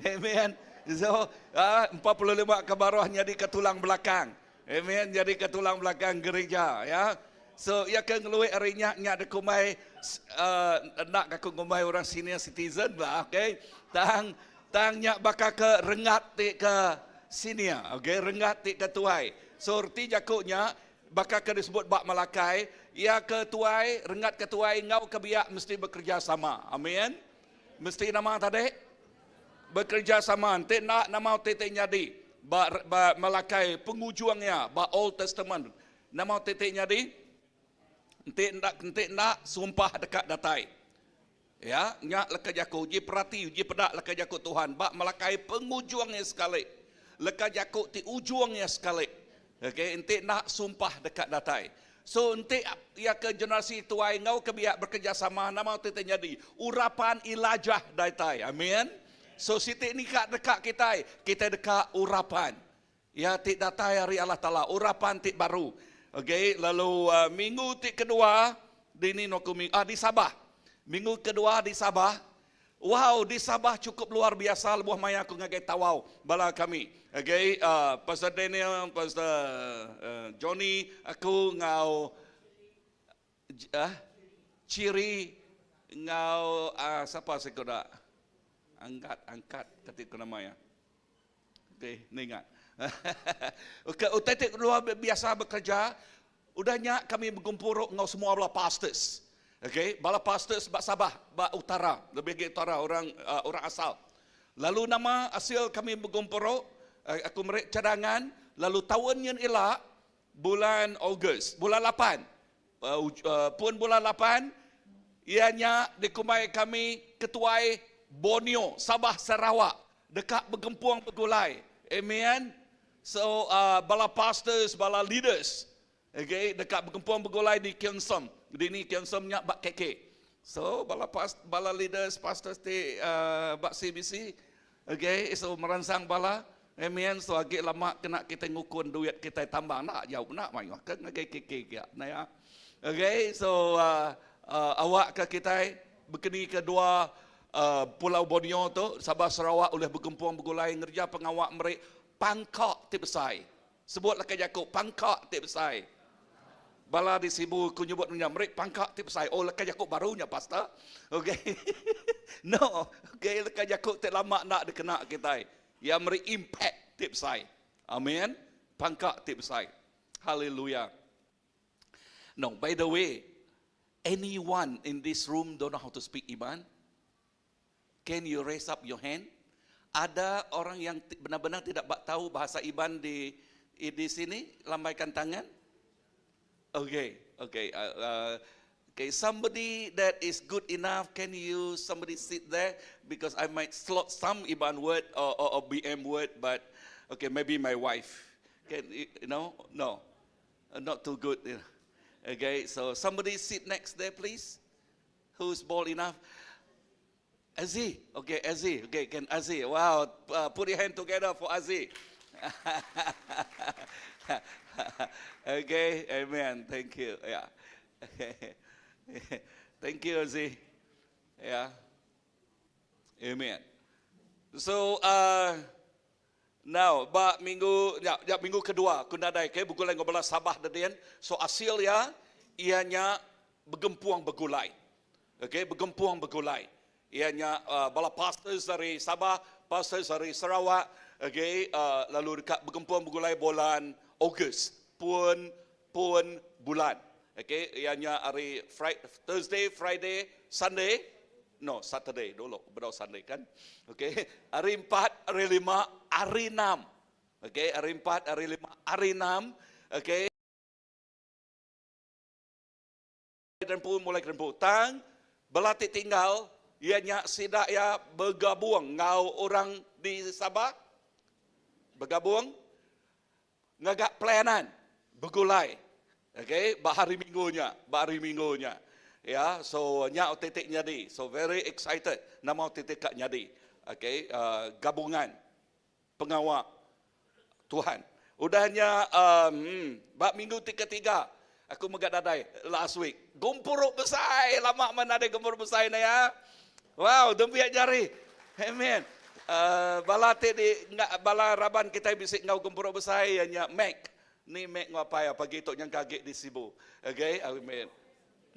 Amen. So, 45 ke bawah jadi ke tulang belakang. Amen. Jadi ke tulang belakang gereja. Ya. So, ya ke ngeluih harinya nya de kumai nak aku kumai orang senior citizen lah. Okay. Tangnya bakal ke rengat ke senior. Okay. Rengat ke tuai. So, erti jakuknya bakal ke disebut bak Malakai. Ya ke tuai, rengat ke tuai, ngau ke biak mesti bekerja sama. Amin. Mesti nama tadi bekerja sama. Nanti nak nama titik jadi Malakai pengujuangnya ba Old Testament. Nama titik jadi nanti nak sumpah dekat datai. Ya, nyak leka jaku ji perhati ji pedak leka jaku Tuhan ba Malakai pengujuangnya sekali. Leka jaku ti ujuangnya sekali. Okey, nanti nak sumpah dekat datai. So nanti ya ke generasi tuai ngau ke biak bekerja sama nama titik jadi urapan ilajah datai. Amin. So sitik ni dekat kita dekat urapan. Ya tik datai hari Allah Taala, urapan tik baru. Okey, lalu minggu tik kedua di ni di Sabah. Minggu kedua di Sabah. Wow, di Sabah cukup luar biasa lebuh maya aku ngagai tawau bala kami. Okey, Pastor Daniel, Pastor Johnny, aku ngau ciri ngau siapa sekolah angkat ketika namanya. Okey, ni ingat. Okey, utai luar biasa bekerja. Udahnya kami berkumpul ngau semua bala pastors. Okey, bala pastors bak Sabah, bak utara, lebih ke utara orang asal. Lalu nama hasil kami berkumpul aku merik cadangan, lalu tahunnya ialah bulan Ogos, bulan 8. Pun bulan 8 ianya dikumai kami ketuai Borneo, Sabah, Sarawak, dekat Bergempuang Begulai. Amen. So, bala pastors, bala leaders, okay, dekat Bergempuang Begulai di Kiongsom. Di ni Kiongsom-nya bak keke. So, bala leaders, pastors di bak CBC, okay, so merangsang bala. Amen. So, agak lama kena kita ngukun duit kita tambah nak jauh nak mayu kan agak keke ya. Nah ya. Okay, so awak ke kita berkeni kedua Pulau Borneo tu, Sabah Sarawak oleh Bergempuang Begulai ngerja pengawak mereka pangkak tip besai. Sebutlah ke Jakub pangkak tip besai. Bala di Sibu ku nyebut nya mereka pangkak tip besai. Oh lekas Jakub barunya pastor. Okey. No, okey lekas Jakub tak lama nak dikena kita. Ya mereka impact tip besai. Amen. Pangkak tip besai. Hallelujah. No, by the way, anyone in this room don't know how to speak Iban? Can you raise up your hand? Ada orang yang benar-benar tidak tahu bahasa Iban di sini? Lambaikan tangan. Okay. Okay, somebody that is good enough, can you somebody sit there? Because I might slot some Iban word or BM word, but okay, maybe my wife. Can you know? No, not too good. Okay, so somebody sit next there, please. Who's bold enough? Azzy. Okay, Azzy. Okay, can Azzy? Wow, put your hand together for Azzy. Okay, amen. Thank you. Yeah. Thank you, Azzy. Yeah. Amen. So, now, minggu kedua, kunadai ke Begulai ngobrol Sabah dadian. So asil ya, ianya Bergempuang Begulai. Okay, Bergempuang Begulai. Ianya bala pastors dari Sabah, pastors dari Sarawak. Okay, lalu dekat Bergempuang Begulai bulan Ogos pun bulan. Okay, ianya hari Thursday, Friday, Sunday. No, Saturday dulu, baru Sunday kan. Okay, hari 4, hari 5, hari 6. Okay, hari 4, hari 5, hari 6. Okay. Dan pun mulai keremputang, belati tinggal, ianya sidak ya bergabung ngau orang di Sabah. Bergabung, ngagak pelayanan, Begulai. Okay, bahari minggunya. Ya, so nya titik nyadi. So very excited. Nama titik kak nyadi. Okay, gabungan pengawal Tuhan. Udahnya bab minggu ketiga aku megat dadai last week. Gumpuruk besar, lama mana ada gumpuruk besar ni ya. Wow, dempiak jari. Amen. Bala bala raban kita bisik ngau gumpuruk besar nya Mac. Ni Mac ngapa ya pagi tok yang kaget di Sibu. Okay, amen.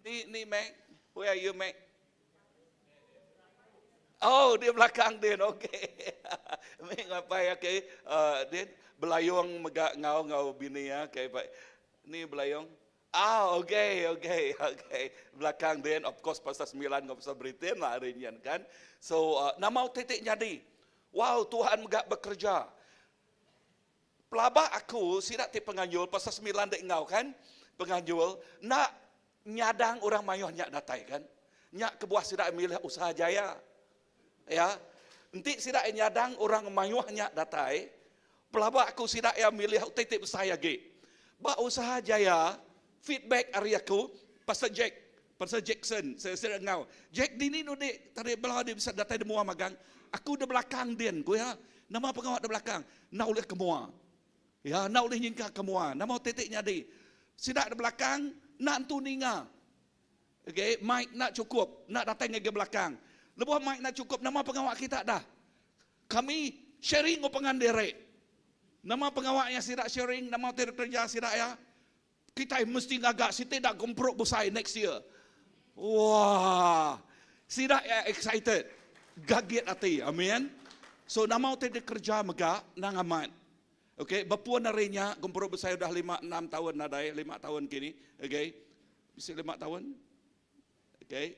Ni Mac, where are you Mac? Oh, di belakang din, okay. Mac apa ya, okay. Din belayong megak ngau bini ya, okay. Ni belayong. Okay. Belakang din, of course pasal 9 ngau pasal Britain lah hari ni kan. So, nama titik jadi. Wow, Tuhan megak bekerja. Pelabak aku sidak ti penganjul pasal 9 dek ngau kan. Penganjul nak nyadang orang mayuh nyak datai kan. Nyak kebuah sidak milih usaha jaya. Ya. Nanti sidak nyadang orang mayuh nyak datai. Pelabak aku sidak ya milih titik saya ge. Ba usaha jaya feedback hari aku pasal Jackson saya ngau. Jack dini nu dek tadi belah dia bisa datai demua magang. Aku di belakang din ku ya. Nama pengawat di belakang. Na oleh kemua. Ya, na oleh nyingka kemua. Nama titik nyadi. Sidak di belakang nak tu ninga. Okay, mic nak cukup, nak datang ke belakang. Lepas mic nak cukup, nama pengawak kita dah. Kami sharing o pengandere. Nama pengawaknya sidak sharing, nama tidak kerja sidak ya. Kita mesti ngagak si tidak gomprok besar next year. Wah, sidak ya excited. Gaget hati, amin. So nama tidak kerja megak nang aman. Okay, bapuan harinya gomprok besar dah 5-6 tahun nadai, 5 tahun kini. Okay. Bisa 5 tahun. Okay.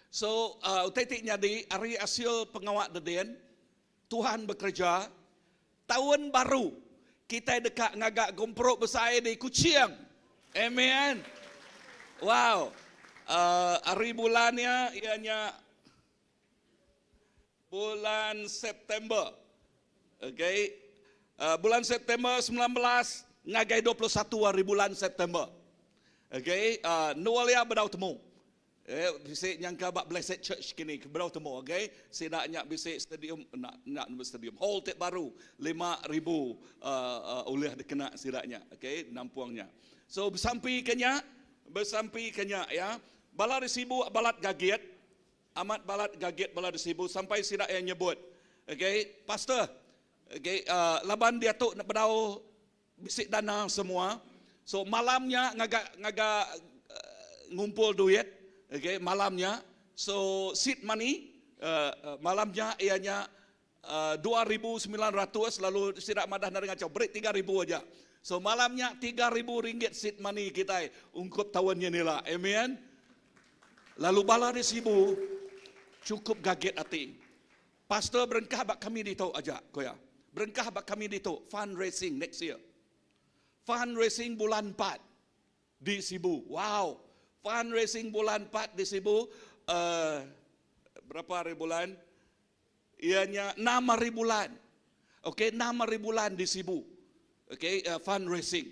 So, titiknya di hari hasil pengawak deden, Tuhan bekerja. Tahun baru, kita dekat ngagak gomprok besar di Kuching. Amen. Wow. hari bulannya ianya bulan September. Okay. Bulan September 19 ngagai 21 hari bulan September. Okay. Nualia bedau temu. Bisik nyangka bak Blessed Church kini bedau temu. Okay. Sidaknya bisik stadium nak stadium hall tek baru 5,000 oleh dikena sidaknya. Okay. Nampuangnya. So bersampai kenya ya. Bala resibu balat gaget. Amat balat gaget bala resibu sampai sidak yang nyebut. Okay. Pastor. Okay. Laban dia tu nak bedau bisik dana semua. So malamnya ngaga ngumpul duit. Okay. Malamnya. So seed money. Malamnya ianya 2,900 lalu sidak madah dengan cau break 3,000 aja. So malamnya 3,000 ringgit seed money kita ungkup tawannya nila. Amen. Lalu bala resibu cukup gaget hati. Pastor berengkah bak kami di tau aja koya. Berengkah bak kami di tau fundraising next year. Fundraising bulan 4 di Sibu. Wow. Fundraising bulan 4 di Sibu. Berapa hari bulan? Ianya 6 hari bulan. Okay, 6 hari bulan di Sibu. Okay, fundraising.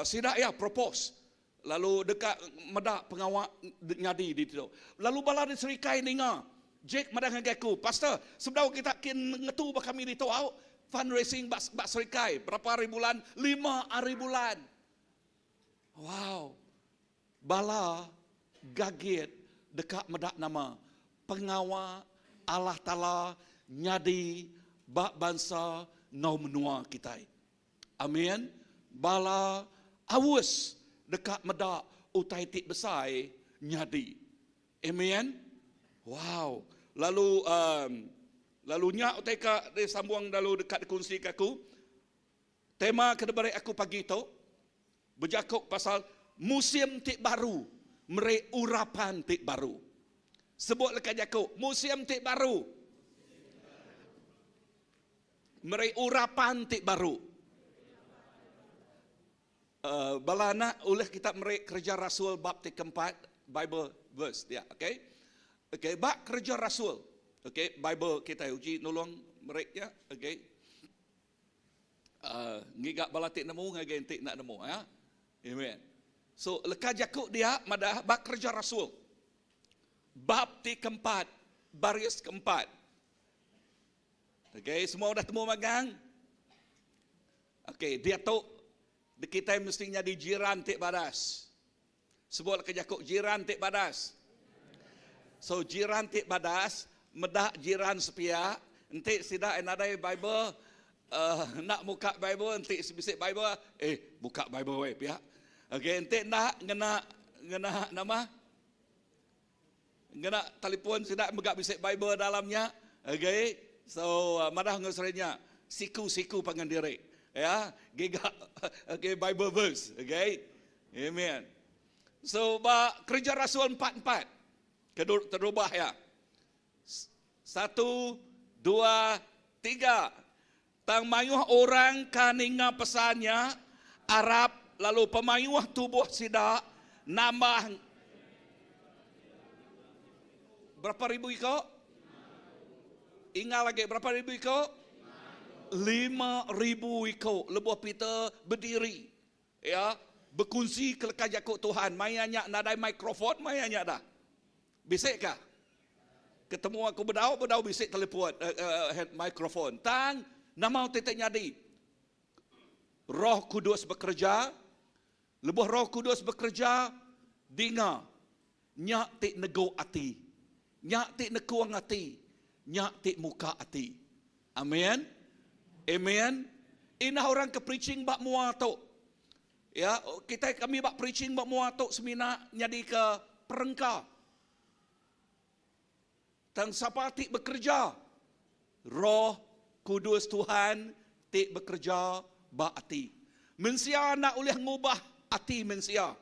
Sidak ya propose. Lalu dekat medak pengawak nyadi di situ. Lalu bala di serikai ninga. Jake madah ngagaku. Pastor, sebelum kita ngetu bak kami di tau fundraising bak serikai. Berapa hari bulan? 5 hari bulan. Wow. Bala gaget dekat medak nama pengawak Allah Ta'ala nyadi bak bangsa ngau menua kita. Amin. Bala awus dekat medak utai tik besar nyadi. Amen. Wow. Lalu nyak utai ka dia sambung dalu dekat kunci kaku. Tema kedebare aku pagi tu berjakuk pasal musim tik baru, mere urapan tik baru. Sebut lekat jakuk, musim tik baru. Mere urapan tik baru. Balana oleh kita merek kerja rasul bab 4 Bible verse ya, okey. Okey, bab kerja rasul. Okey, Bible kita uji nolong mereknya, okey. Ngigak balatik nemu ngage entik nak nemu ya. Amen. So leka jakuk dia madah bab kerja rasul. Bab 4 baris keempat. Okey, semua dah temu magang? Okey, dia tu kita mestinya di jiran tik badas. Sebut ke jakuk jiran tik badas. So jiran tik badas, medak jiran sepia, entik sidak enadai Bible, nak buka Bible, entik sebisik Bible, buka Bible we pihak. Okey, entik nak ngena nama? Ngena telefon sidak megak bisik Bible dalamnya. Okey. So madah ngusrenya siku pangan diri. Ya, gigak okay, Bible verse, okay? Amen. So, kerja Rasul 4:4. Terubah ya. 1, 2, 3. Tang mayuh orang kaninga pesannya Arab lalu pemayuh tubuh sidak nambah berapa ribu iko? Ingat lagi berapa ribu iko? 5,000 ikut lebuh Peter berdiri ya berkongsi kelekah jakuk Tuhan mayanya nadai mikrofon mayanya dah bisik kah ketemu aku bedau bisik telefon mikrofon tang nama titik nyadi Roh Kudus bekerja lebuh Roh Kudus bekerja dinga nyak tik nego ati nyak tik nekuang ati nyak tik muka ati amin. Amen. Inah orang ke preaching bak mua tu. Ya, kami bak preaching bak mua tu semina nyadi ke perengka. Tang siapa tik bekerja? Roh Kudus Tuhan tik bekerja bak ati. Mensia nak oleh ngubah ati mensia.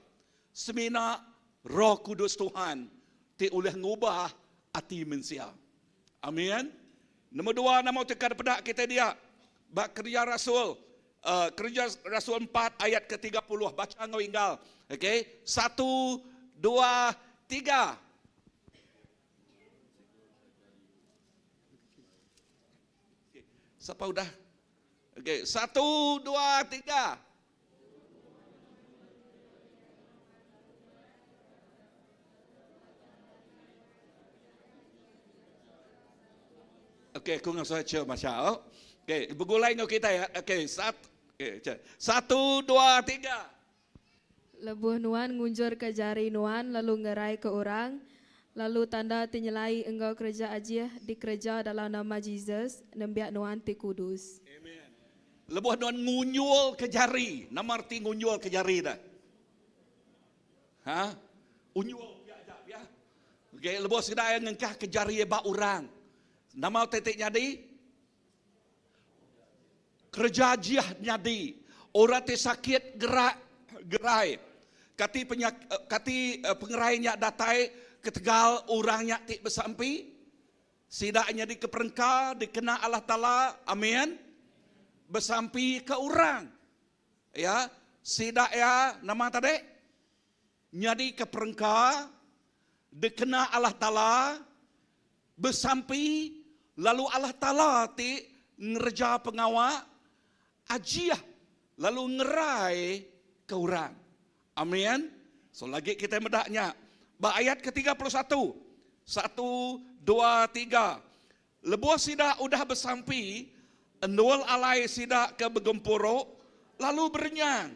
Semina Roh Kudus Tuhan tik oleh ngubah ati mensia. Amin. Nombor 2 nama tekad pedak kita dia. Bak kerja Rasul. Kerja Rasul 4 ayat ke-30. Baca ngau inggal. Okey. 1, 2, 3. Siapa udah? Okey, 1, 2, 3. Okey, aku ngah saja Masya. Okey, bergulai dengan kita ya. Okey, 1, 2, 3. Lebuh nuan ngunjur ke jari nuan lalu ngerai ke orang. Lalu tanda tinyelai engkau kerja ajiah dikerja dalam nama Jesus. Nembiak nuan ti kudus. Lebuh nuan ngunyul ke jari. Nama arti ngunyul ke jari dah. Ha? Unyul ya. Okey, lebuh sedaya ngengkah ke jari ba orang. Nama tetek nyadi? Kerja ajiah nyadi. Orang te sakit gerai. Kati pengerainya datai ketegal orangnya tik bersampi. Sidaknya di keperengka dikena Allah Ta'ala. Amin. Bersampi ke orang. Ya. Sidak ya nama tadi. Nyadi keperengka dikena Allah Ta'ala. Bersampi. Lalu Allah Ta'ala tik ngerja pengawal. Ajiah. Lalu ngerai ke orang. Amin. So lagi kita medaknya. Ayat ke-31. 1, 2, 3. Lebuh sidak udah bersampi. Endul alai sidak ke begempuruk. Lalu bernyang.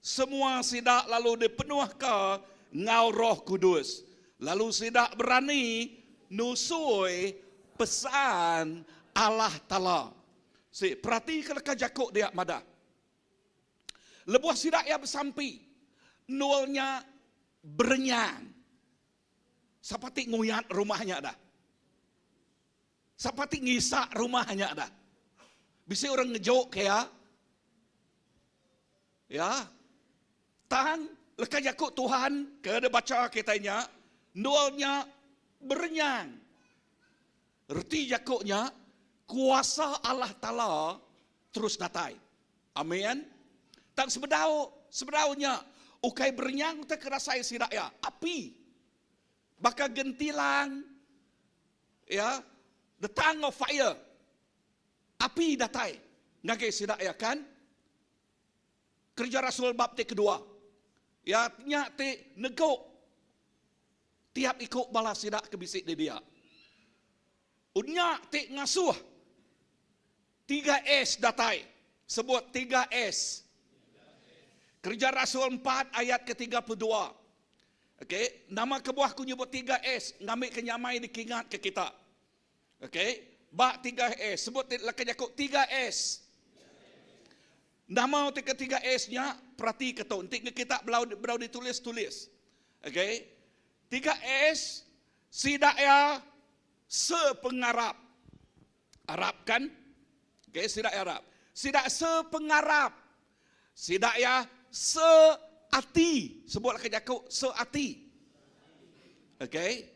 Semua sidak lalu dipenuh ke ngau Roh Kudus. Lalu sidak berani nusui pesan Allah Ta'ala. Perhati kelekah jakuk dia madah. Lebuh sidak ya bersampi. Nulnya bernyang. Seperti nguyat rumahnya dah. Seperti ngisak rumahnya dah. Bisa orang ngejok kaya. Ya. Tang lekah jakuk Tuhan ke ada baca kitanya. Nulnya bernyang. Erti jakuknya kuasa Allah Ta'ala terus datai. Amin. Tak sebedaunya ukai bernyang tak kerasai sidak ya. Api. Baka gentilang. Ya. The tongue of fire. Api datai. Ngagai sidak ya kan. Kerja Rasul bab kedua. Ya. Nyak te negok. Tiap ikut balas sidak kebisik dia. Unyak te ngasuh. 3S datai. Sebut 3S. Kerja Rasul 4 ayat ke-32. Okey, nama kebuahku nyebut 3S, ngambil kenyamai dikingat ke kita. Okey, bak 3S, sebut lekah jakuk 3S. Nama tiga 3S-nya perhati ketuk. Nanti kita belau ditulis-tulis. Okey. 3S sidak ya sepengarap. Arab kan? Okey, sidak Arab. Sidak sepengarap. Sidak ya seati. Sebutlah kejakuk seati. Okey.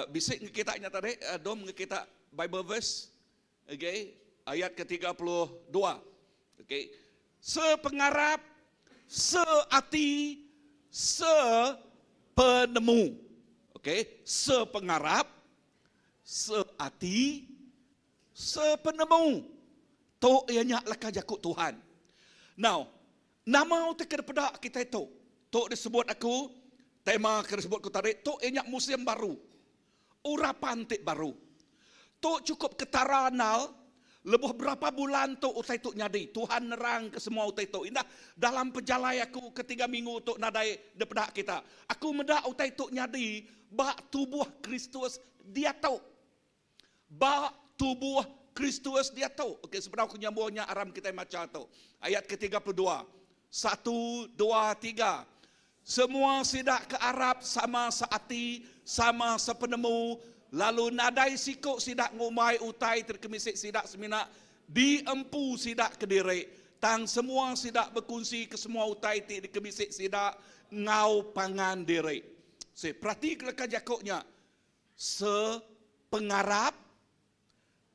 Bisik kita nyata tadi, dom kita Bible verse. Okey, ayat ke-32. Okey. Sepengarap, seati, sepenemu. Okey, sepengarap, seati, sepenemu. Tok ianya lekah jakuk Tuhan. Now, nama utak kepada kita itu. Tok disebut aku, tema disebut aku tadi, tok ianya musim baru. Urapan tik baru. Tok cukup ketaranal, lebuh berapa bulan tok utai tok nyadi. Tuhan nerang ke semua utai tok. Indah dalam pejalai aku ketiga minggu tok nadai daripada kita. Aku medak utai tok nyadi, bak tubuh Kristus dia tahu. Bak tubuh Kristus dia tahu. Okey, sebenarnya aku nyambungnya aram kita macam tu. Ayat ke-32. 1, 2, 3. Semua sidak ke Arab sama seati, sama sepenemu. Lalu nadai sikuk sidak ngumai utai terkemisik sidak seminak. Diempu sidak kediri. Tang semua sidak berkongsi ke semua utai ti dikemisik sidak ngau pangan diri. Perhati kelekah jakuknya. Sepengarap,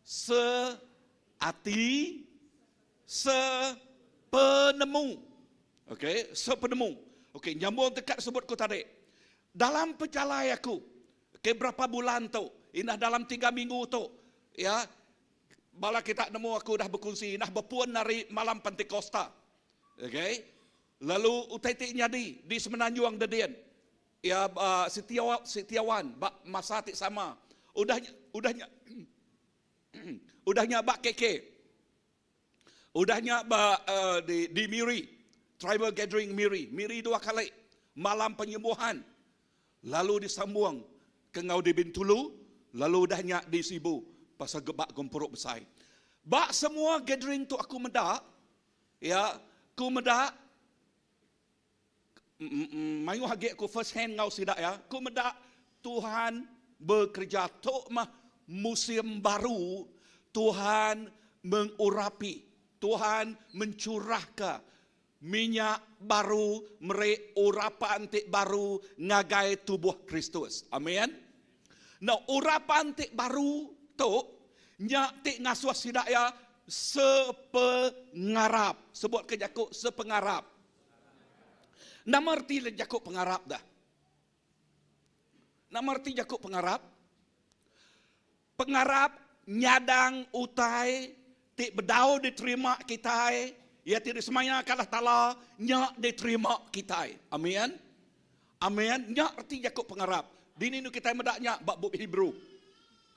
seati, sepenemu. Okey, sepenemu. Okey, nyambung dekat sebut ku tadi. dalam perjalanan aku, ke berapa bulan tu, inah dalam 3 minggu tu, ya, bala kita nemu aku dah berkongsi, inah berpuan dari malam Pentekosta, okay? Lalu utai tik nyadi di Semenanjung Dedian, ya, Setiawan, masa tik sama, udahnya bak keke, udahnya di Miri, Tribal Gathering Miri 2 kali, malam penyembuhan. Lalu disambung ke ngau di Bintulu, lalu dahnya di Sibu pasal gebak gempuruk besar. Bak semua gathering tu aku medak, ya, aku medak, mayu hagi aku first hand ngau sidak ya, aku medak Tuhan bekerja tu mah musim baru, Tuhan mengurapi, Tuhan mencurahkan minyak baru, urapan tik baru ngagai tubuh Kristus. Amin. Nah, urapan tik baru tu nyak tik ngasuh sidak ya sepengarap. Sebut ke Jakub sepengarap. Nama arti Jakub pengarap dah. Nama arti Jakub pengarap. Pengarap nyadang utai tik bedau diterima kita. Ya tidak semaya kalah tala nyak diterima kita. Amin. Amin. Nyak arti Jakub pengarap. Dini nu kita medaknya bab Hebrew.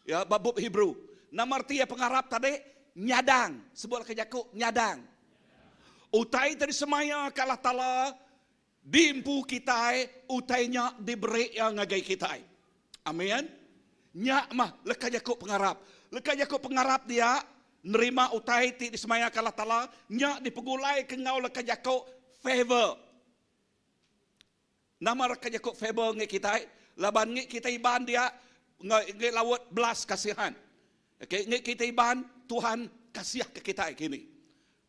Ya, bab Hebrew. Nama arti ya pengarap tadi nyadang. Sebut ke Jakub nyadang. Utai tidak semaya kalah tala dimpu kita, utainya diberi yang ngagai kita. Amin. Nyak mah leka Jakub pengarap. Leka Jakub pengarap dia nerima utai ti di semaya kalah tala nya dipegulai ke ngau leka Jakub favor. Nama leka Jakub favor ngi kita, laban ngi kita iban dia ngi lawat belas kasihan. Okey, ngi kita iban Tuhan kasih ke kita kini.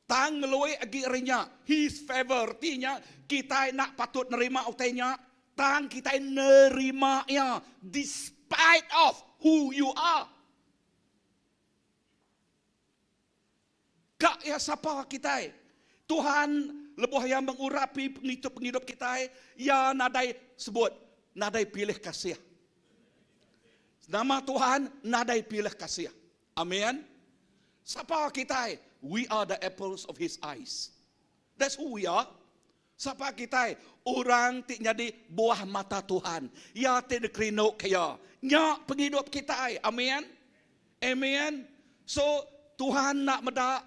Tang ngeloi agi rinya his favor tinya kita nak patut nerima utainya, tang kita nerima ya despite of who you are. Kak ya siapa kita? Tuhan lebuh yang mengurapi penghidup kita, ya nadai sebut, nadai pilih kasih. Nama Tuhan nadai pilih kasih. Amin. Siapa kita? We are the apples of His eyes. That's who we are. Siapa kita? Orang tik jadi buah mata Tuhan. Ya tidak kerinuk kaya. Nya penghidup kita. Amin. Amin. So Tuhan nak medak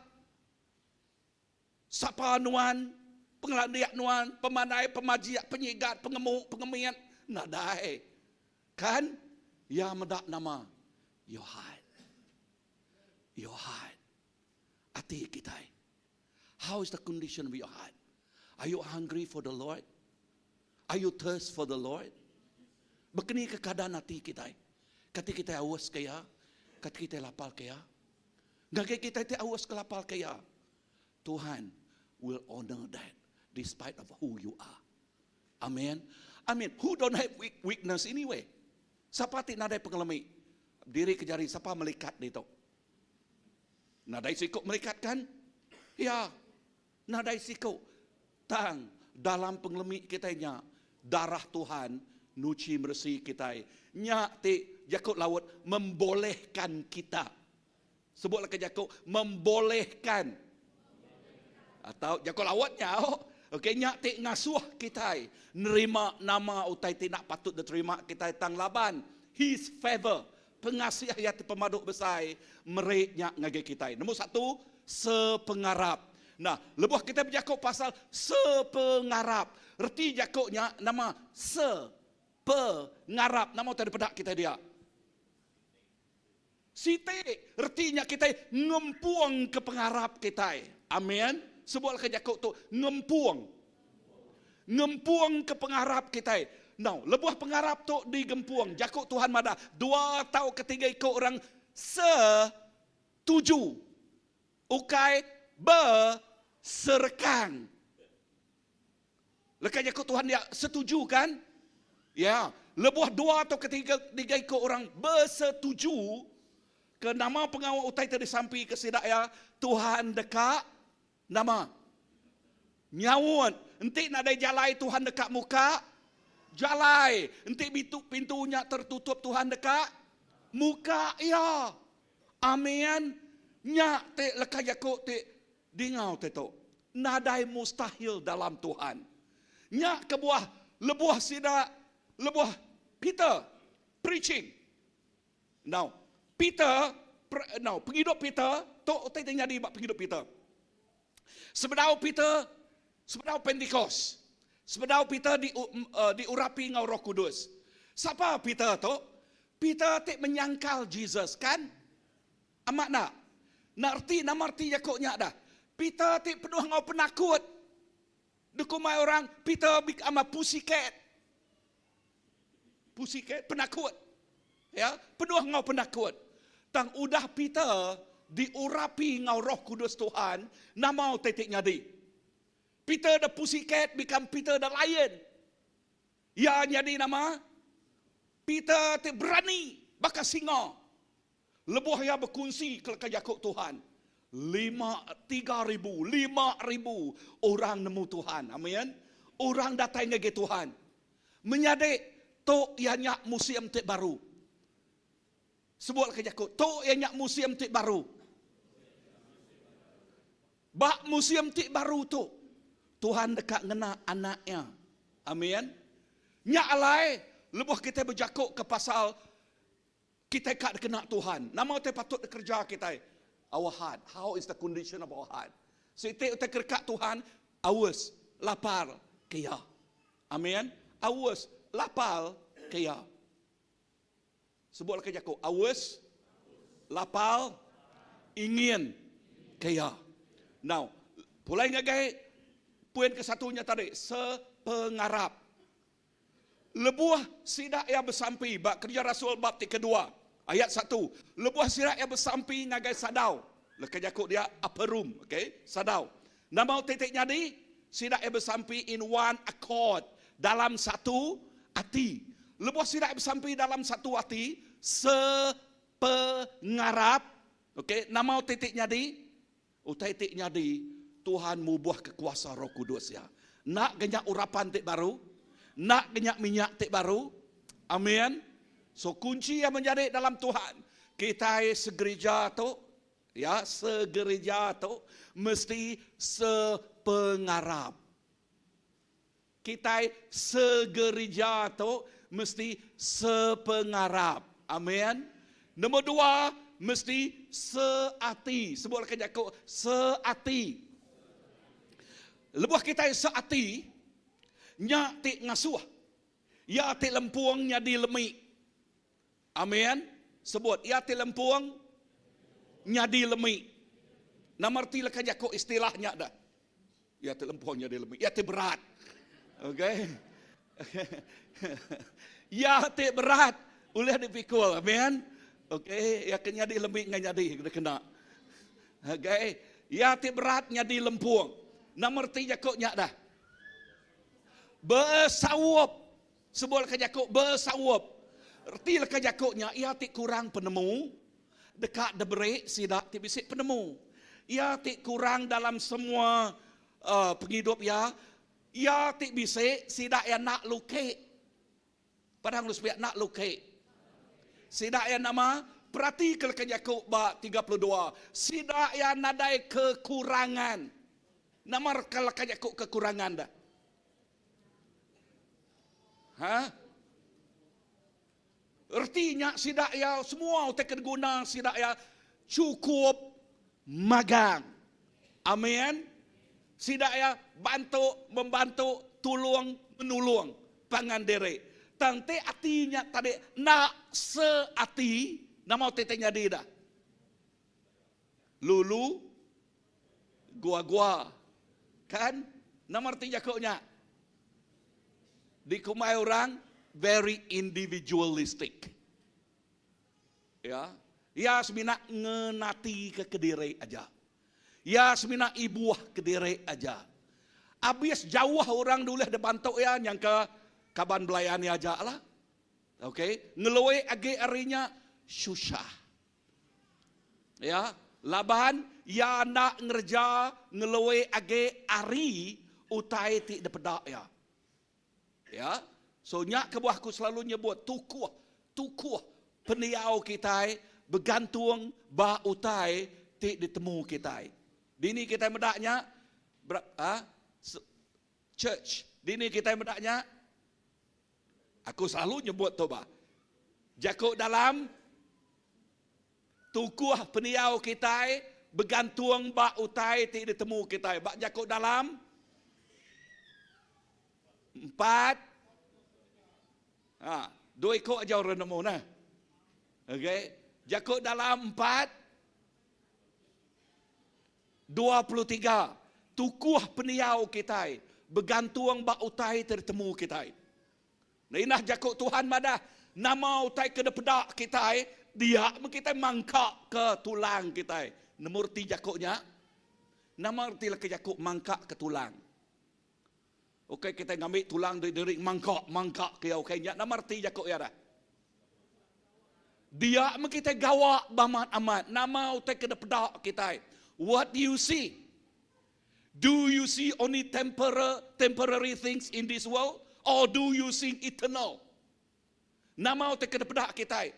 sapa nuan, pengelandiak nuan, pemandai, pemajiak, penyigat, pengemian, nadai. Kan? Ya medak nama your heart. Your heart. Hati kita. How is the condition of your heart? Are you hungry for the Lord? Are you thirst for the Lord? Begini keadaan hati kita. Ketika kita awas kaya, ketika kita lapar kaya, ngagai kita awas kelapar kaya, Tuhan will honor that despite of who you are. Amen. Amen. Who don't have weakness anyway? Siapa tidak nadai pengalami diri kejari, siapa melikat itu? Nadai sikuk melikat kan? Ya, nadai sikuk. Tang dalam pengalami kitanya darah Tuhan nuci bersih kita. Nyak ti Jakub laut membolehkan kita. Sebutlah ke Jakub membolehkan. Atau Jakub lawatnya, okey, nyak tik ngasuh kita, nerima nama utai tidak patut diterima kita tang laban, his favor, pengasih ayat pemaduk besar, mereknya ngagai kita. Nombor 1, sepengarap. Nah, lebuh kita berjakub pasal sepengarap. Erti Jakubnya nama sepengarap. Nama tadi pedak kita dia. Siti, ertinya kita ngempuang ke pengarap kita. Amin. Sebuah ke Jakub tu ngempuang ke pengarap kita. Now, lebuh pengarap tu digempuang. Jakub Tuhan mada 2 tahun ketiga ikut orang setuju. Ukai berserkang. Lekas Jakub Tuhan dia setuju kan? Ya, lebuh 2 atau ketiga ikut orang bersetuju. Ke nama pengawal utai tadi sampai ke sidak ya, Tuhan dekat nama nyawun. Nanti nak ada jalai Tuhan dekat muka jalai. Nanti pintunya tertutup Tuhan dekat muka ya. Amin. Nya te leka Yakub te dingau te to. Nadai mustahil dalam Tuhan. Nya kebuah lebuah sida lebuah Peter preaching. Now, penghidup Peter, tok te jadi bab penghidup Peter. Sebedau Pentecost. Sebedau Peter diurapi ngau Roh Kudus. Siapa Peter tu? Peter te menyangkal Jesus kan? Amak nak. Namarti Yakobnya dah. Peter te penuh ngau penakut. Dekumai orang Peter ama pussycat. Pussycat penakut. Ya, penuh ngau penakut. Tang udah Peter diurapi ngau Roh Kudus Tuhan, nama tetik nyadi. Peter the pussycat become Peter the lion. Ya nyadi nama Peter te berani bakal singa. Lebuh ya berkongsi ke Yakub Tuhan. 3,000 orang nemu Tuhan. Amin. Orang datang ke Tuhan. Menyadik tok yang museum tek baru. Sebut ke Yakub, tok yang museum tek baru. Bak museum tek baru tu Tuhan dekat ngena anaknya. Amin. Nyak alai lebuh kita berjakuk ke pasal kita kat kena Tuhan. Nama kita patut kerja kita. Our heart. How is the condition of our heart? So kita kerkat Tuhan. Awas. Lapar. Kaya. Amin. Awas. Lapar. Kaya. Sebut lagi Yakub. Awas. Lapar. Ingin. Kaya. Now. Pulai ngagai. Poin kesatunya tadi. Sepengarap. Lebuah sidak yang bersampi. Bab kerja Rasul bab kedua. Ayat 1. Lebuah sidak yang bersampi ngagai sadau. Lekas Yakub dia upper room. Okay. Sadau. Nama titik nyadi. Sidak yang bersampi in one accord. Dalam satu hati. Lebuah sidak yang bersampi dalam satu hati. Sepengarap. Okay. Nama titik nyadi. Titik nyadi. Tuhan mubuah kekuasa Roh Kudus ya. Nak genyak urapan tik baru. Nak genyak minyak tik baru. Amin. So kunci yang menjadi dalam Tuhan. Kita segereja tu. Ya, segereja tu. Mesti sepengarap. Kita segereja tu. Mesti sepengarap. Amin. Nombor 2. Mesti seati. Sebutlah Yakub. Seati. Lebuh kita seati. Nyak tik ngasuh. Ya tik lempuang nyadi lemik. Amin. Sebut. Ya tik lempuang nyadi lemik. Namarti lekan Yakub istilahnya dah. Ya tik lempuang nyadi lemik. Ya tik berat. Okay. Ya tik berat. Boleh dipikul. Amin. Okay. Ya nyadi lemik ngan nyadi. Kena. Okay. Ya tik berat nyadi lempuang. Namarti Yakubnya dah. Bersawap. Sebut lekan Yakub bersawap. Erti lekan Yakubnya, ia tik kurang penemu. Dekat deberik, sidak tik bisik penemu. Ia tik kurang dalam semua penghidup ya. Ia tik bisik, sidak yang nak lukik. Padahal lu sepiak nak lukik. Sidak yang nama, perhati ke lekan Yakub bab 32. Sidak yang nadai kekurangan. Nama lekan Yakub kekurangan dah. Ha? Artinya sidak ya semua tekan guna sidak ya cukup magang. Amin. Sidak ya membantu, tolong, menolong pangan diri. Tante artinya tadi nak seati, nama tetenya dia dah. Lulu, gua, kan? Nama artinya Yakubnya. Dikumai orang very individualistic. Ya. Ya semina ngenati ke kediri aja. Ya semina ibuah kediri aja. Abis jauh orang dulu ada bantuk ya yang ke kaban belayani aja lah. Okay. Ngeloe age arinya susah. Ya. Laban ya nak ngerja ngeloe age ari utai ti depedak ya. Ya. So nyak ke buahku selalu nyebut tukuh peniau kita bergantung ba utai ti ditemu kita. Dini kita medaknya church. Dini kita medaknya aku selalu nyebut tu ba. Jakuk dalam tukuh peniau kita bergantung ba utai ti ditemu kita. Ba jakuk dalam 4 2 ikut aja orang nemu nah. Okey, Jakub dalam 4:23. Tukuh peniau kita bergantung ba utai tertemu kita. Nah inah Jakub Tuhan madah nama utai kena pedak kita dia kita mangkak ke tulang kita. Nemurti Jakubnya nama arti ke Jakub mangkak ke tulang. Okey kita ngambil tulang dari mangkak ke okey nama arti Jakub ya dah. Dia kita gawak baman amat. Nama utai kena pedak kita. What do you see? Do you see only temporary things in this world? Or do you see eternal? Nama utai kena pedak kita.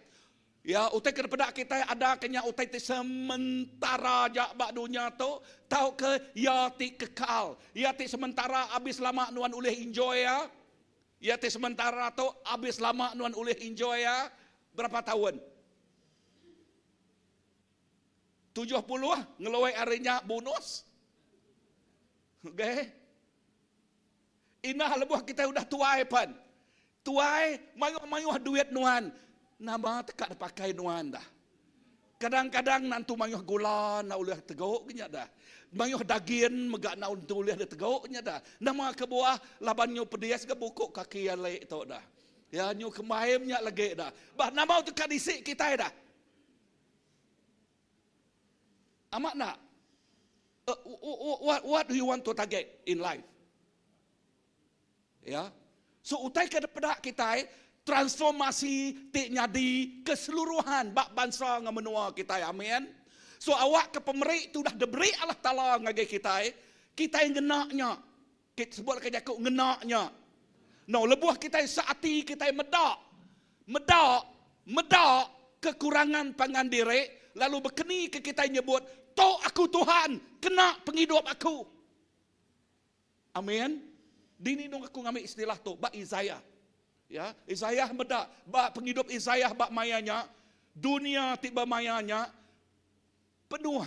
Ya, utai kena pedak kita ada kenya utai sementara jak bak dunia tu. Tahu ke ya ti kekal. Ya ti sementara habis lama nuan boleh enjoy ya. Ya ti sementara tu habis lama nuan boleh enjoy ya. Berapa tahun? 70 ngeluai harinya bonus. Okey. Inah lebuh kita udah tuai pan. Tuai mayuh duit nuan. Nama tekak pakai nuan dah. Kadang-kadang nantu mayuh gula na ulih teguk nya dah. Mayuh daging megak na untuk ulih teguk nya dah. Nama ke buah labannya pedias ke bukuk kaki yang lek tu dah. Ya nyu kemaimnya lagi dah. Bah nama tu kadisik kita dah. Amak nak. What do you want to target in life? Ya. So utai ke pedak kita transformasi tik nyadi keseluruhan bak bangsa dengan menua kita. Amin. So awak ke pemerik tu dah diberi Allah Taala ngagai kita. Kita yang genaknya. Kita sebut ke Jakub genaknya. No, lebuh kita saati kita medak kekurangan pangan diri, lalu berkeni ke kita nyebut, "Toh aku Tuhan, kena penghidup aku." Amin. Dini dong aku ngambil istilah tu, bak Isaiah. Ya, Isaiah medak, bak penghidup Isaiah bak mayanya, dunia tiba mayanya penuh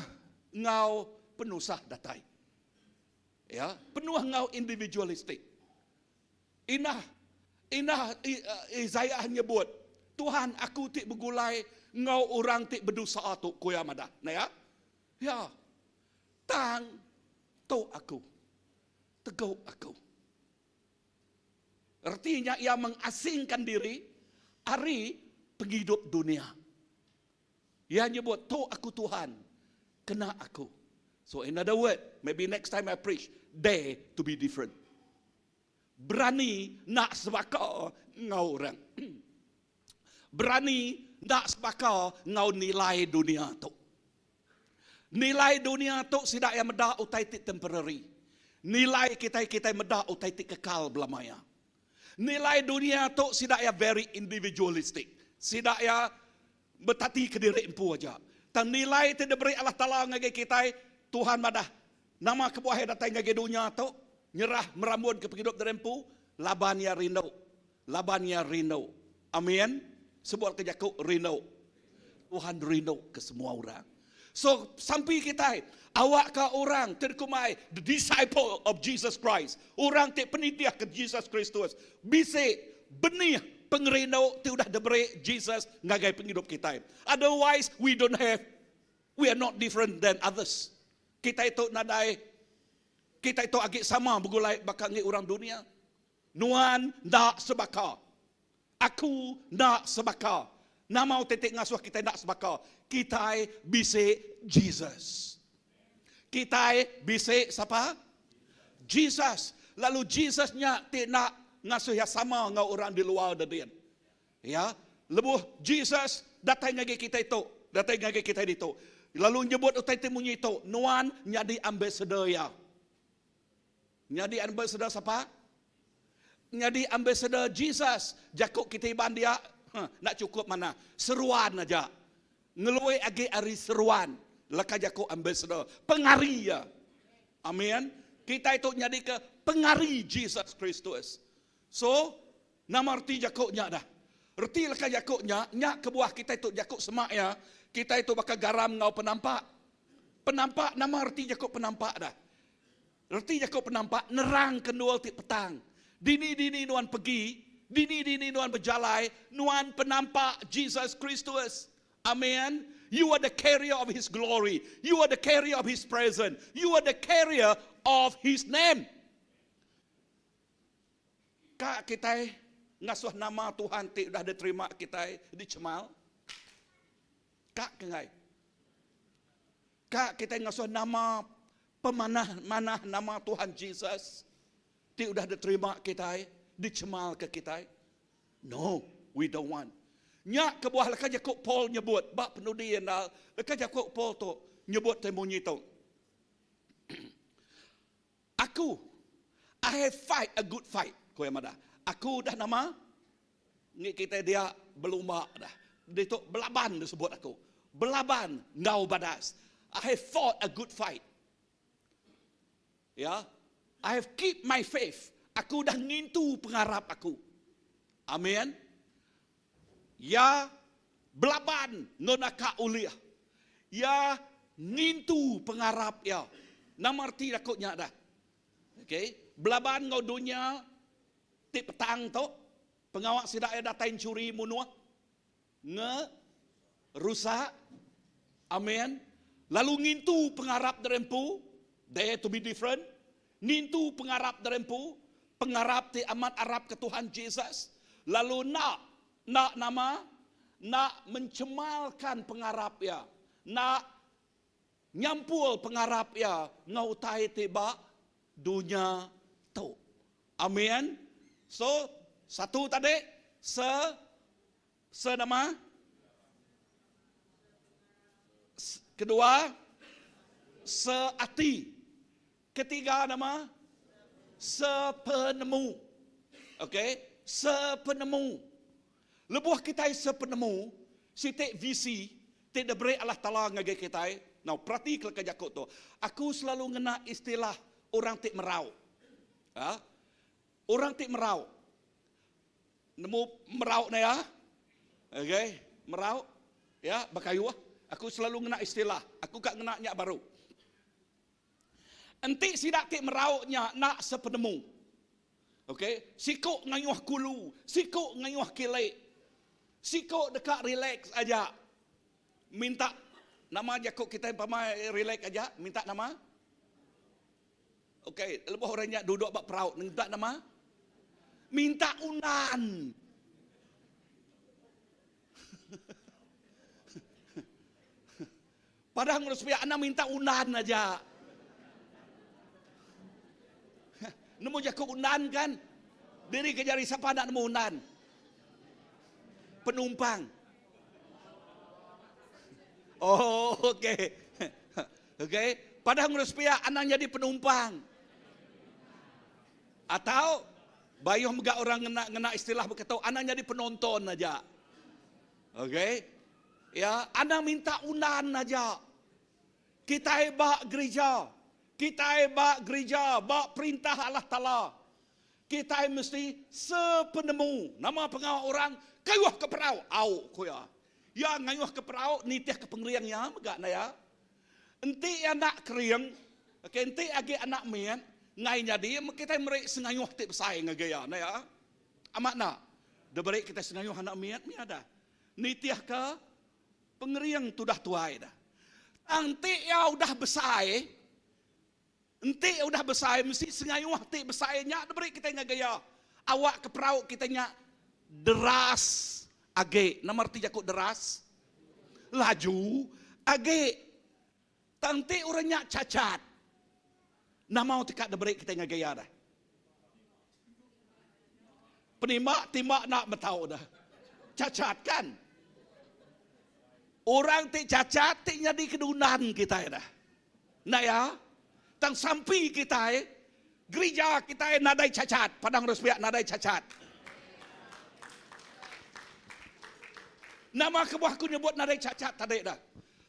ngau penusah datai. Ya, penuh ngau individualistik. Inah Isaiah nyebut, Tuhan aku tik bergulai ngau orang tik berdosa tu kuya madah. Nah ya. Ya. Tang tu aku. Tegau aku. Artinya ia mengasingkan diri dari penghidup dunia. Ia nyebut, tu aku Tuhan. Kena aku. So in other word, maybe next time I preach, dare to be different. Berani nak sebakar ngau orang. Berani nak sebakar ngau nilai dunia tu. Nilai dunia tu sidak yang medak utai tik temporary. Nilai kita medak utai tik kekal belamaya. Nilai dunia tu sidak yang very individualistic. Sidak yang betati ke diri empu aja. Tan nilai tidak beri Allah Taala ngagai kita Tuhan madah. Nama kebuah datang ngagai dunia tu nyerah merambut ke penghidup derempu, labannya rindu. Labannya rindu. Amin. Sebut ke Jakub rindu. Tuhan rindu ke semua orang. So sampai kita awak ke orang terkumai the disciple of Jesus Christ. Orang tik penitiah ke Jesus Kristus. Bisa benih pengrindu tu dah diberi Jesus ngagai penghidup kita. Otherwise we are not different than others. Kita itu nadai kita itu agak sama bergulai bakal ngi orang dunia. Nuan nak sebakar. Aku nak sebakar. Nama tetek ngasuh kita nak sebakar. Kita bisa Jesus. Kita bisa siapa? Jesus. Lalu Jesusnya tidak nak ngasuh yang sama dengan orang di luar dadian. Ya, lebuh Jesus datang ngagi kita itu. Datang ngagi kita itu. Lalu nyebut utai temunya itu. Nuan nyadi ambassador ya. Nyadi ambassador siapa? jadi ambassador Jesus, jakuk kita iban dia, nak cukup mana? Seruan aja. Ngelui agi ari seruan. Laka jakuk ambassador. Pengari ya. Amin. Kita itu jadi ke pengari Jesus Kristus. So, nama arti jakuknya dah. Erti laka jakuknya, nyak kebuah kita itu jakuk semak ya. Kita itu bakal garam ngau penampak. Penampak, nama arti jakuk penampak dah. Erti jakuk penampak, nerang kendua ti petang. Dini nuan pergi, dini nuan berjalai, nuan penampak Jesus Kristus. Amen. You are the carrier of His glory. You are the carrier of His presence. You are the carrier of His name. Kak kita ngasuh nama Tuhan ti dah diterima kita dicemal. Kak kengai. Kak kita ngasuh nama pemanah nama Tuhan Jesus. Ti udah diterima kita, dicemal ke kita. No, we don't want. Nyak kebuah leka jakuk Paul nyebut, bak penudi yang dah, leka jakuk Paul tu nyebut temunyi tu. Aku, I have fight a good fight. Kau yang mana? Aku dah nama, ni kita dia berlumba dah. Dia tu belaban disebut aku. Belaban, ngau badas. I have fought a good fight. Ya. I have keep my faith. Aku dah ngintu pengharap aku. Amin. Ya belaban ngonaka uliah. Ya ngintu pengharap ya. Nama arti dakutnya dah. Okay. Belaban ngau dunia tip petang tu. Pengawak sidak datain curi munua. Rusak. Amin. Lalu ngintu pengharap derempu. Dare to be different. Nintu pengharap derempu, pengharap ti amat Arab ke Tuhan Jesus. Lalu nak mencemalkan pengharap ya. Nak nyampul pengharap ya. Ngautai tiba dunia tu. Amin. So, satu tadi, nama. Kedua, seati. Ketiga nama sepenemu. Okey, sepenemu. Lebuh kita sepenemu, si tek visi, tek debere Allah Taala ngagai kita. Now, perhati ke jakut tu. Aku selalu ngena istilah orang tek merau. Ha? Orang tek merau. Nemu merau na ya? Okey, merau. Ya, bakayu. Aku selalu ngena istilah. Aku kak ngena nyak baru. Enti sidak tik merauknya nak sepenemu. Okey, sikuk ngayuh kulu, sikuk ngayuh kilek. Sikuk dekat relax aja. Minta nama jakuk kita pamai relax aja, minta nama. Okey, lepas orangnya duduk bak peraut, minta nama. Minta unan. Padahal ngurus pihak anak minta unan aja. Nemu jakuk unan kan? Diri kejari siapa nak nemu unan? Penumpang. Oh, okey. Okey. Padahal ngurus pihak anak jadi penumpang. Atau bayuh megak orang ngena istilah berkata anak jadi penonton aja. Okey. Ya, anak minta unan aja. Kita bak gereja. Kita bak gereja, bak perintah Allah Ta'ala. Kita mesti sepenemu. Nama pengawal orang, kayuh ke perau. Au, kuya. Ya, ngayuh ke perau, nitih ke pengeriang ya, megak na ya. Enti anak keriang, enti agi anak mian, ngai jadi, kita merik sengayuh tip besai ngagaya, na ya. Amat na. Deberi kita sengayuh anak mian, mi ada. Nitih ke pengeriang tudah tuai dah. Enti ya udah besai, enti udah besar, mesti sengayuh ti besarnya, diberi kita ngagaya. Awak ke perahu kita nya deras age. Nama arti jakut deras? Laju age. Tanti orangnya cacat. Nama tikat diberi kita ngagaya dah. Penimak timak nak betau dah. Cacat kan? Orang ti cacat ti jadi kedunan kita dah. Nah ya. Tang sampai kita Gereja kita nadai cacat. Padang Rospiak nadai cacat. Nama kebuahku nyebut nadai cacat tadi dah.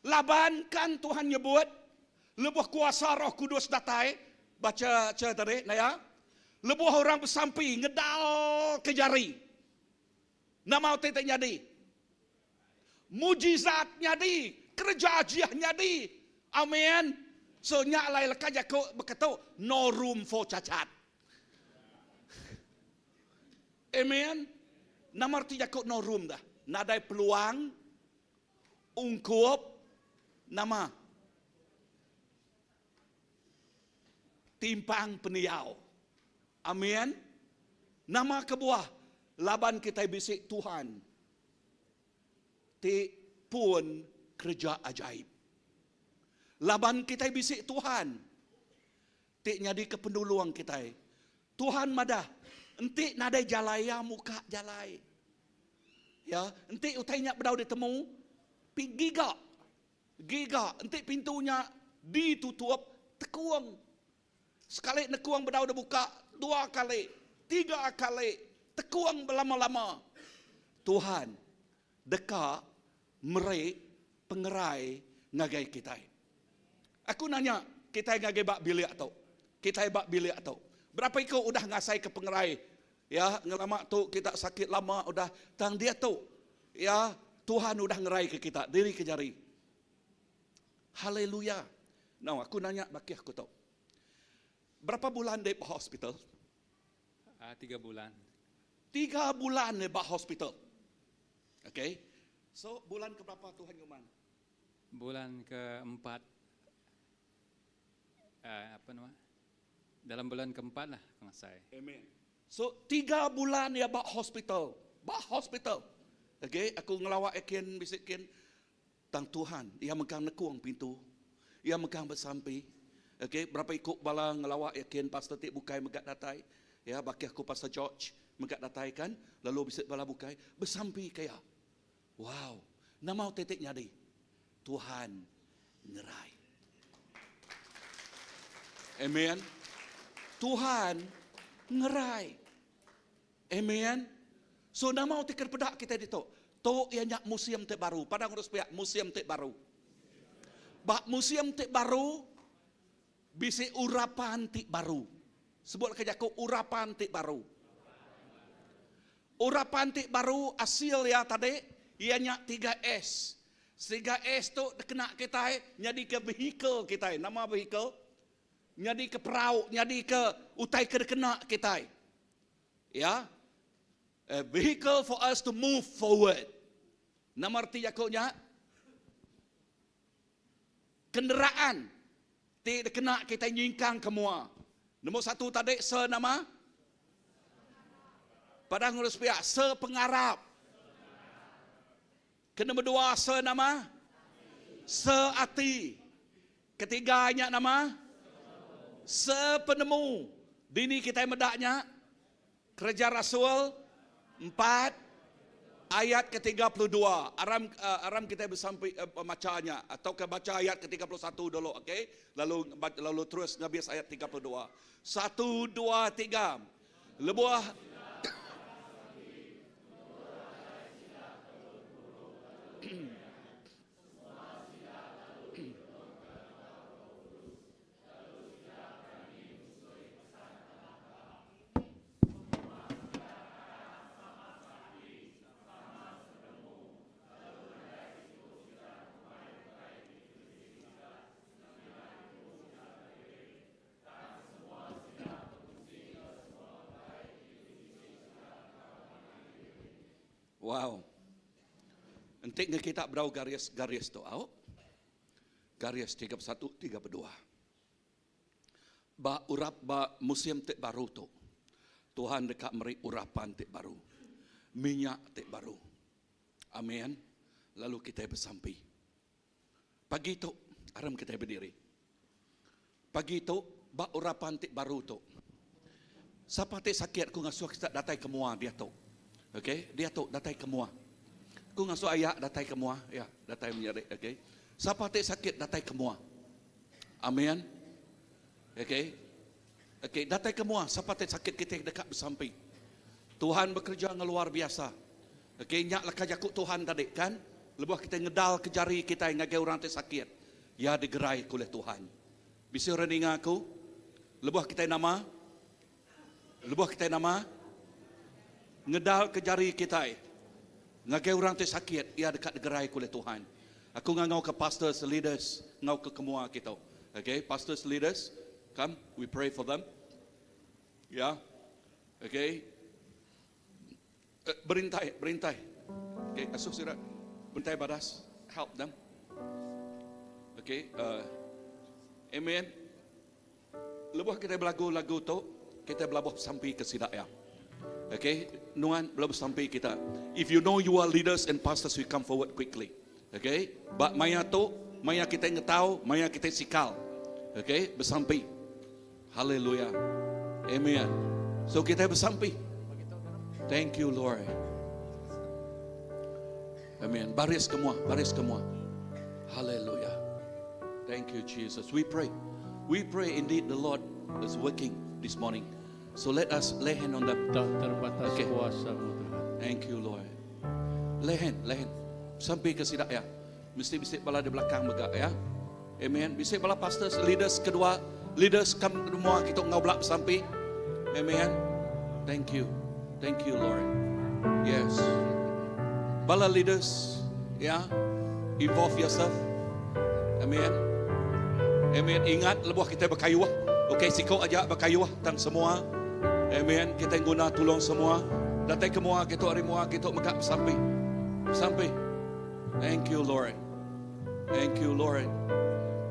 Laban kan Tuhan nyebut. Lebuh kuasa Roh Kudus datai. Baca tadi, naya. Lebuh orang bersampi, ngedal ke jari. Nama tetek nyadi. Mujizat nyadi. Kerja ajiah nyadi. Amin. So nyak lai lekat jakuk berkata no room for cacat. Amen. Nama arti jakuk no room dah. Nadai peluang. Ungkup. Nama. Timpang peniau. Amin. Nama kebuah. Laban kita bisik Tuhan. Ti pun kerja ajaib. Laban kita bisik Tuhan. Tik nyadi kependuluang kita. Tuhan madah. Entik nadai jalaya muka jalai. Ya, entik utainya bedau ditemu. Giga. Entik pintunya ditutup tekuang. Sekali nekuang bedau dibuka 2 kali, 3 kali. Tekuang berlama-lama. Tuhan deka merik pengerai ngagai kita. Aku nanya, kita ngagai bak bilik atau? Kita bak bilik atau? Berapa ikut udah ngasai ke pengerai? Ya, ngelama tu kita sakit lama udah tang dia tu. Ya, Tuhan udah ngerai ke kita, diri ke jari. Haleluya. Nah, aku nanya baki aku tahu. Berapa bulan di hospital? 3 bulan. 3 bulan di hospital. Okay. So, bulan ke berapa Tuhan Yuman? Bulan keempat. Dalam bulan keempat lah saya. Amen. So 3 bulan ya bak hospital. Okay, aku ngelawak ekin bisikin tang Tuhan. Ia megang nekuang pintu. Ia megang bersampi. Okay, berapa ikut bala ngelawak ekin pastor tik bukai megat datai. Ya, baki aku pastor George megat datai kan. Lalu bisik bala bukai bersampi kaya. Wow, nama tetek nyadi. Tuhan ngerai. Amen. Tuhan ngerai. Amen. So nama tikar pedak kita di to. To ianya museum tek baru. Padang Rospiak museum tek baru. Bak museum tek baru bisi urapan tek baru. Sebut kerja ko urapan tek baru. Urapan tek baru hasil ya tadi ianya 3S. 3S tu kena kita nyadi ke vehicle kita. Nama vehicle nyadi ke perahu, nyadi ke utai kena kita. Ya. A vehicle for us to move forward. Nama arti jakoknya kenderaan tidak kena kita nyingkang kemua. Nombor 1 tadi senama Padang Rospiak sepengarap. Nombor 2 senama seati. Ketiganya nama sepenemu. Dini kita medaknya Kerja Rasul 4 ayat ke-32. Aram kita bersampai bacanya atau ke baca ayat ke-31 dulu, okey? Lalu terus habis ayat 32. 1 2 3. Lebuah wow. Entik nge kita berau garis tu au. Garis 31 32. Ba urap ba museum tek baru tu. Tuhan dekat meri urapan tek baru. Minyak tek baru. Amin. Lalu kita bersampi. Pagi tu aram kita berdiri. Pagi tu ba urapan tek baru tu. Siapa tek sakit ku ngasuh kita datai kemua dia tu. Okey, dia tu datai kemua. Ku ngasuh ayak datai kemua, ya, datai menyari, okey. Siapa tek sakit datai kemua. Amin. Okey. Okey, datang semua sampai sakit kita dekat bersampai. Tuhan bekerja dengan luar biasa. Okey, nyak lekah jakut Tuhan tadi kan? Lebuh kita ngedal ke jari kita yang ngagai orang tu sakit. Ya digerai oleh Tuhan. Bisa orang ingat aku? Lebuh kita nama? Lebuh kita nama? Ngedal ke jari kita. Ngagai orang tu sakit, ya dekat digerai oleh Tuhan. Aku ngau ke pastors, leaders, ngau ke semua kita. Okay, pastors, leaders, come, we pray for them. Yeah, okay. Berintai. Okay, asuh sirat. Berintai badas, help them. Okay, amen. Lebuh kita berlagu-lagu tu, kita belabuh sampai ke sidak ya. Okay, nuan belabuh sampai kita. If you know you are leaders and pastors, we come forward quickly. Okay, but maya tu, maya kita ngetau, maya kita sikal. Okay, bersampai. Haleluya. Amen. So kita bersampai. Thank you Lord. Amen. Baris semua. Haleluya. Thank you Jesus. We pray indeed the Lord is working this morning. So let us lay hand on them. Tak terbatas Okay. kuasa-Mu Tuhan. Thank you Lord. Lay hand. Sampai ke sidak ya. Mesti bisik bala di belakang megak ya. Amen. Bisik bala pastors, leaders kedua, leaders come semua kita ngau belak sampai. Amen. Thank you Lord. Yes. Bala leaders, ya, involve yourself. Amen. Ingat lebuh kita berkayuh. Okay, sikau aja berkayuh tang semua. Amen. Kita guna tolong semua. Datang ke semua kita hari semua kita megak sampai. Thank you Lord.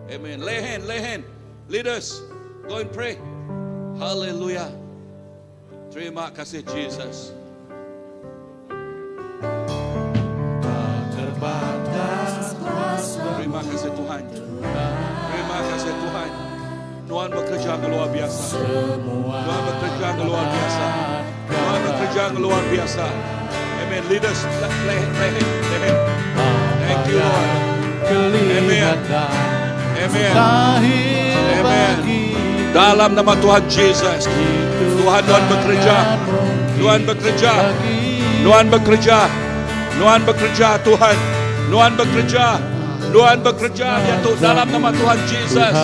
Amen. Lay hand. Leaders, go and pray. Hallelujah. Terima kasih Jesus. Terima kasih Tuhan. Tuhan bekerja luar biasa. Amen. Leaders, lay hand. Thank you Lord. Amen. Dalam nama Tuhan Yesus, Tuhan bekerja. Tuhan bekerja yaitu dalam nama Tuhan Yesus.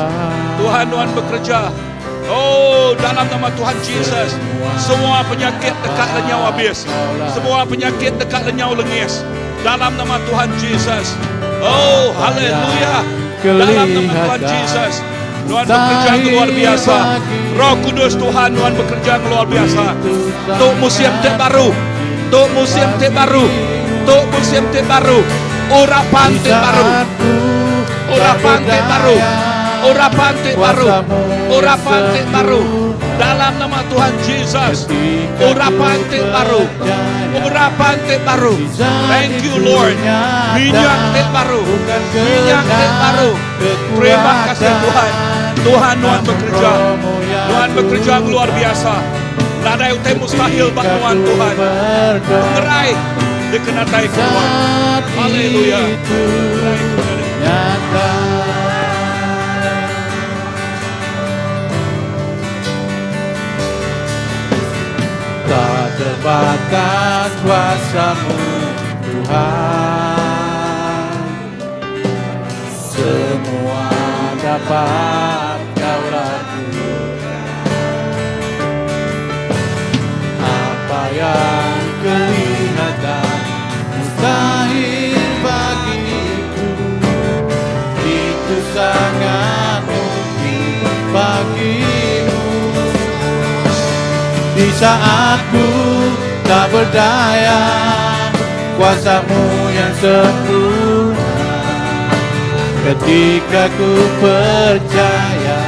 Tuhan bekerja. Oh, dalam nama Tuhan Yesus, semua penyakit dekat lenyau habis. Semua penyakit dekat lenyau lengis. Dalam nama Tuhan Yesus. Oh, haleluya. Dalam nama Tuhan Yesus. Tuhan bekerja luar biasa. Roh Kudus Tuhan bekerja luar biasa. Untuk musim terbaru. Urapan baru. Dalam nama Tuhan Yesus. Urapan baru. Thank you Lord. Minyak baru. Terima kasih Tuhan. Tuhan bekerja luar biasa. Tak ada yang mustahil bagi Tuhan. Mengerai dikenatai Tuhan. Haleluya. Tak terbatas kuasa-Mu Tuhan. Semua dapat Kau lakukan. Apa yang kelihatan mustahil bagiku, itu sangat mungkin bagimu. Di saat ku tak berdaya, kuasa-Mu yang sempurna. Ketika ku percaya,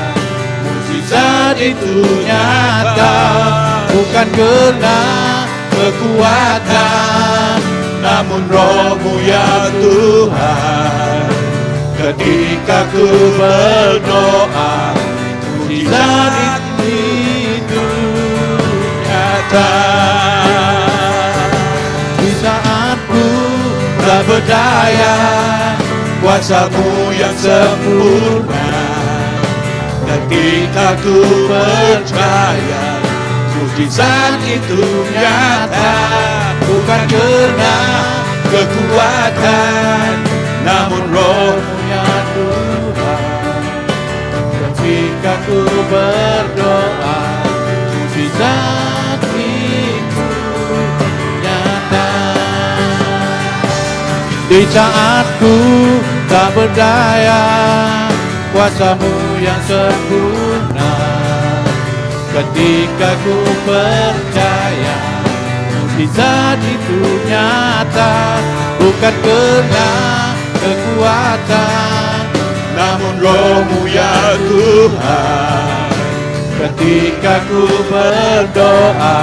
mukjizat itu nyata. Bukan karena kekuatan, namun Roh-Mu ya Tuhan. Ketika ku berdoa, mukjizat itu nyata. Di saat ku tak berdaya, kuasa-Mu yang sempurna. ketika ku percaya mujizat itu nyata, bukan karena kekuatan, namun roh-Nya Tuhan. Ketika ku berdoa, mujizat itu nyata. Di saat ku tak berdaya, kuasa-Mu yang sempurna. Ketika ku percaya, mujizat itu nyata, bukan karena kekuatan, namun roh-Mu ya Tuhan. Ketika ku berdoa,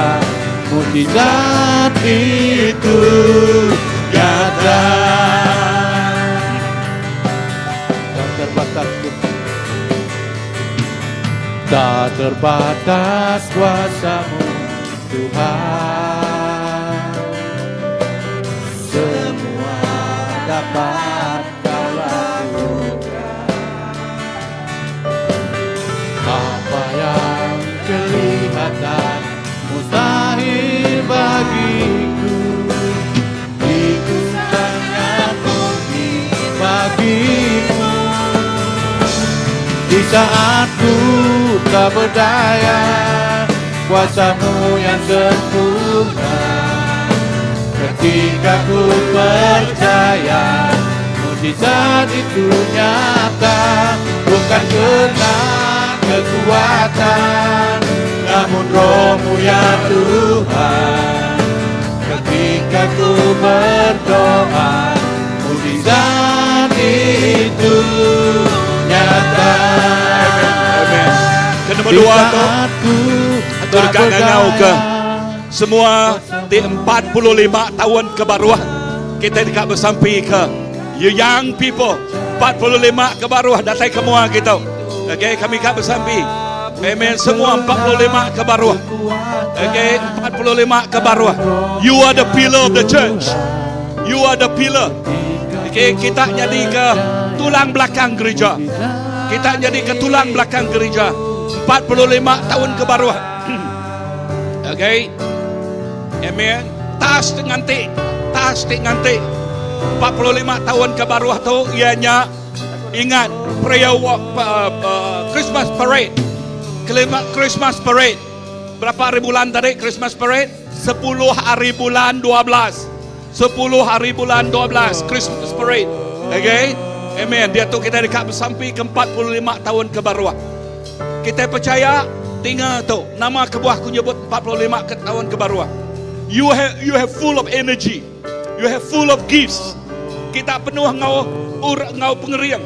mujizat itu nyata. Tak terbatas, tak terbatas kuasa-Mu Tuhan. Semua dapat Kau lakukan. Apa yang kelihatan mustahil bagiku, itu sangat mungkin bagimu. Di saat ku tak berdaya, kuasa-Mu yang sempurna. Ketika ku percaya, mujizat itu nyata, bukan karena kekuatan, namun roh-Mu ya Tuhan. Ketika ku berdoa, mujizat itu nyata. Amen. Ke nombor 2 tu, atau dekat dengan kau ke semua di 45 tahun ke bawah, kita dekat bersampi ke you young people 45 ke bawah, datang ke mua kita. Okay, kami kat bersampi. Amen. Semua 45 ke bawah. Okay, 45 ke bawah. You are the pillar of the church. You are the pillar. Okay, kita jadi ke tulang belakang gereja. Kita jadi ke tulang belakang gereja. 45 tahun ke bawah. Okay. Amen. Tas nganti 45 tahun ke bawah tu ianya ingat prayer walk, Christmas parade. Christmas parade. Berapa hari bulan tadi Christmas parade? 10 hari bulan 12. 10 hari bulan 12 Christmas parade. Okay. Amen. Dia tu kita dekat bersampi ke 45 tahun ke bawah. Kita percaya tinggal tu nama kebuah ku nyebut 45 tahun ke bawah. You have full of energy. You have full of gifts. Kita penuh ngau pengeriang.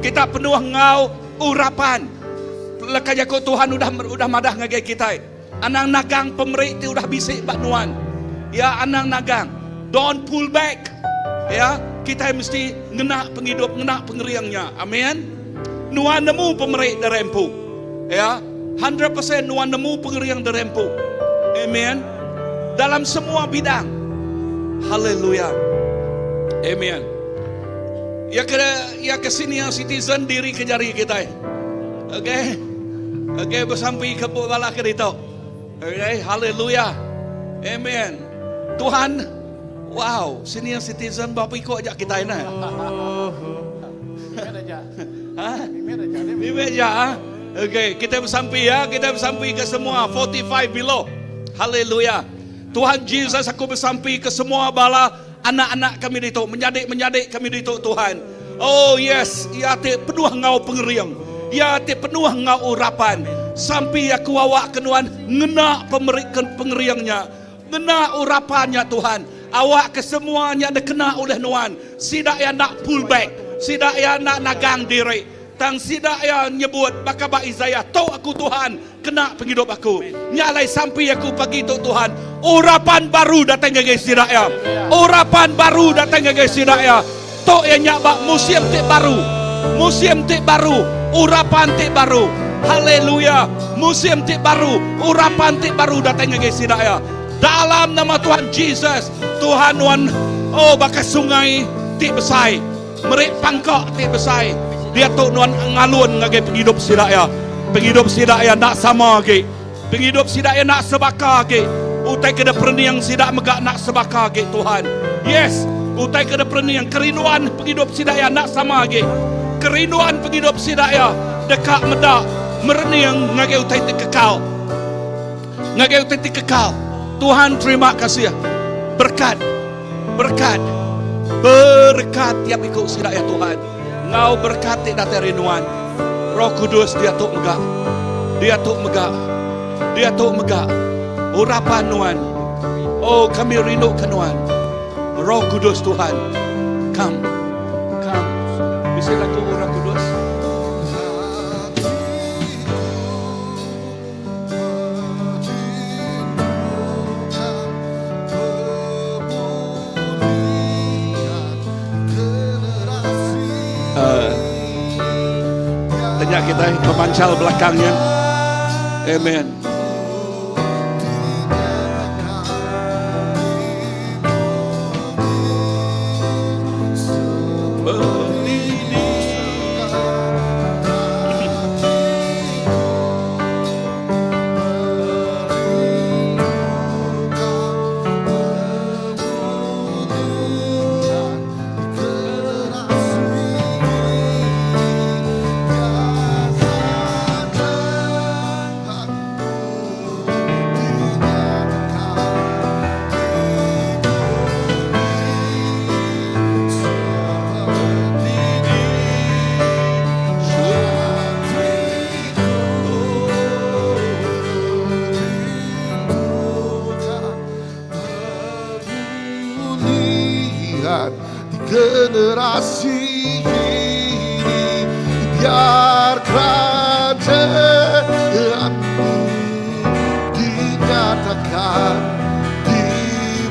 Kita penuh ngau urapan. Lekanya ko Tuhan udah madah ngagai kita. Anang nagang pemerik tu udah bisik bak nuan. Ya anang nagang. Don't pull back. Ya, kita mesti ngena penghidup, ngena pengeriangnya. Amin. Nuan nemu pemerik derempu. Ya, 100% nuan nemu pengeriang derempu. Amin. Dalam semua bidang. Haleluya. Amen. Ya ke senior citizen diri ke jari kita. Okay. Okay, bersampai ke bala ke itu. Okay, haleluya. Amen. Tuhan, wow, senior citizen bapa ikut ajak kita ini. Ini aja. Okay, kita bersampai ya, kita bersampai ke semua 45 below. Haleluya. Tuhan Yesus, aku bersampai ke semua bala anak-anak kami itu, menyadik kami itu Tuhan. Oh yes, ya te penuh ngau pengeriang. Ya te penuh ngau urapan. Sampai aku awak kenuan ngena pengeriangnya. Ngena urapannya Tuhan. Awak kesemuanya ada kena oleh nuan. Sidak ya nak pull back. Sidak ya nak nagang diri. Tang sidak ya nyebut bakaba Isaiah. Tahu aku Tuhan kena penghidup aku. Nyalai sampai aku pagi tu Tuhan. Urapan baru datang ke sidak ya. Urapan baru datang ke sidak ya. Tok yang nyabak musim tik baru. Musim tik baru. Urapan tik baru. Haleluya. Musim tik baru. Urapan tik baru datang ke sidak ya. Dalam nama Tuhan Yesus. Tuhan wan. Oh bakas sungai tik besai. Merik pangkok tik besai. Dia tu nuan ngalun ngagai penghidup sidak ya. Penghidup sidak ya nak sama ke. Penghidup sidak ya nak sebakar ke. Utai kena perniang sidak megak nak sebakar ke Tuhan. Yes, utai kena perniang kerinduan penghidup sidak ya nak sama ke. Kerinduan penghidup sidak ya dekat medak merniang ngagai utai kekal. Ngagai utai kekal. Tuhan terima kasih. Berkat tiap ikut sidak ya Tuhan. Ngau berkati data rinduan. Roh Kudus dia tuk megak. Dia tuk megak. Urapan Tuhan. Oh kami rindu ke Tuhan. Roh Kudus Tuhan. Come. Bisa lagu Roh Kudus. Tanya kita pemancal belakangnya. Amen. Generasi ini biar kerajaanmu dinyatakan di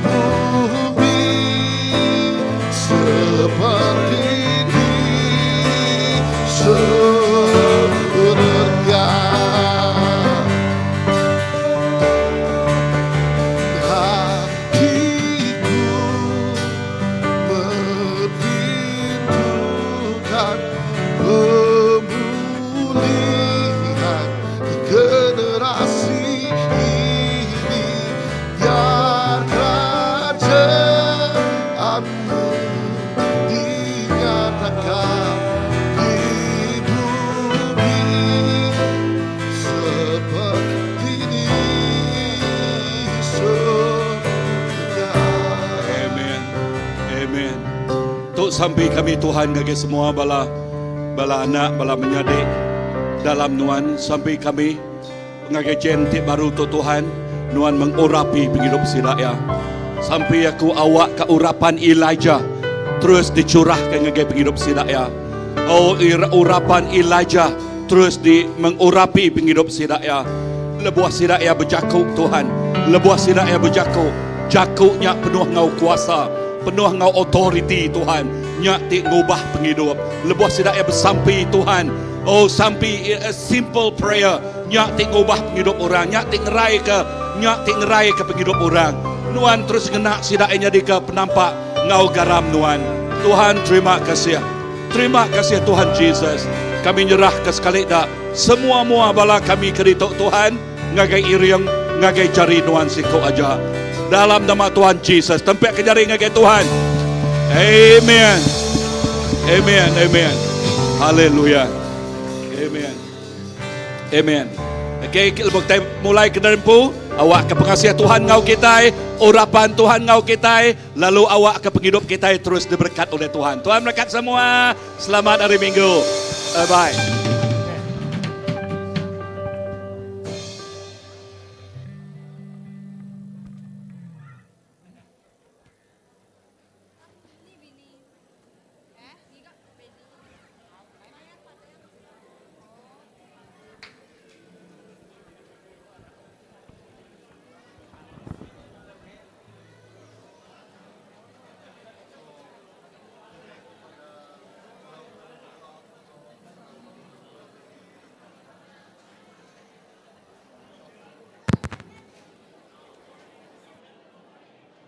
bumi seperti di surga. Pemulihan di generasi ini biar kerajaanmu dinyatakan di bumi seperti di surga. Amen. Tuk sampai kami Tuhan ngage semua bala anak, bala menyadik dalam Nuan sampai kami ngage jentik baru tu Tuhan Nuan mengurapi penghidup sidak ya. Sampai aku awak ke urapan Elijah terus dicurahkan ngage penghidup sidak ya. Oh urapan Elijah terus mengurapi penghidup sidak ya. Lebuah sidak ya berjakuk Tuhan. Lebuah sidak ya berjakuk. Jakuknya penuh ngau kuasa, penuh ngau authority Tuhan. Nyak tik ngubah penghidup. Lebuah sidak ya bersampai Tuhan. Oh sampai a simple prayer. Nyak tik ngubah penghidup orang. Nyak tik ngerai ke penghidup orang. Nuan terus ngena sidaknya di ke penampak ngau garam Nuan. Tuhan terima kasih. Terima kasih Tuhan Jesus. Kami nyerah ke sekali dah. Semua bala kami keritok Tuhan. Ngagai iriang, ngagai jari Nuan siko aja. Dalam nama Tuhan Jesus. Tempat ke jari ngagai Tuhan. Amen. Haleluya. Amen. Okay, kita mulai ke derempu. Awak ke pengasihan Tuhan ngau kita, urapan Tuhan ngau kita, lalu awak ke penghidup kita terus diberkat oleh Tuhan. Tuhan berkat semua. Selamat hari Minggu. Bye.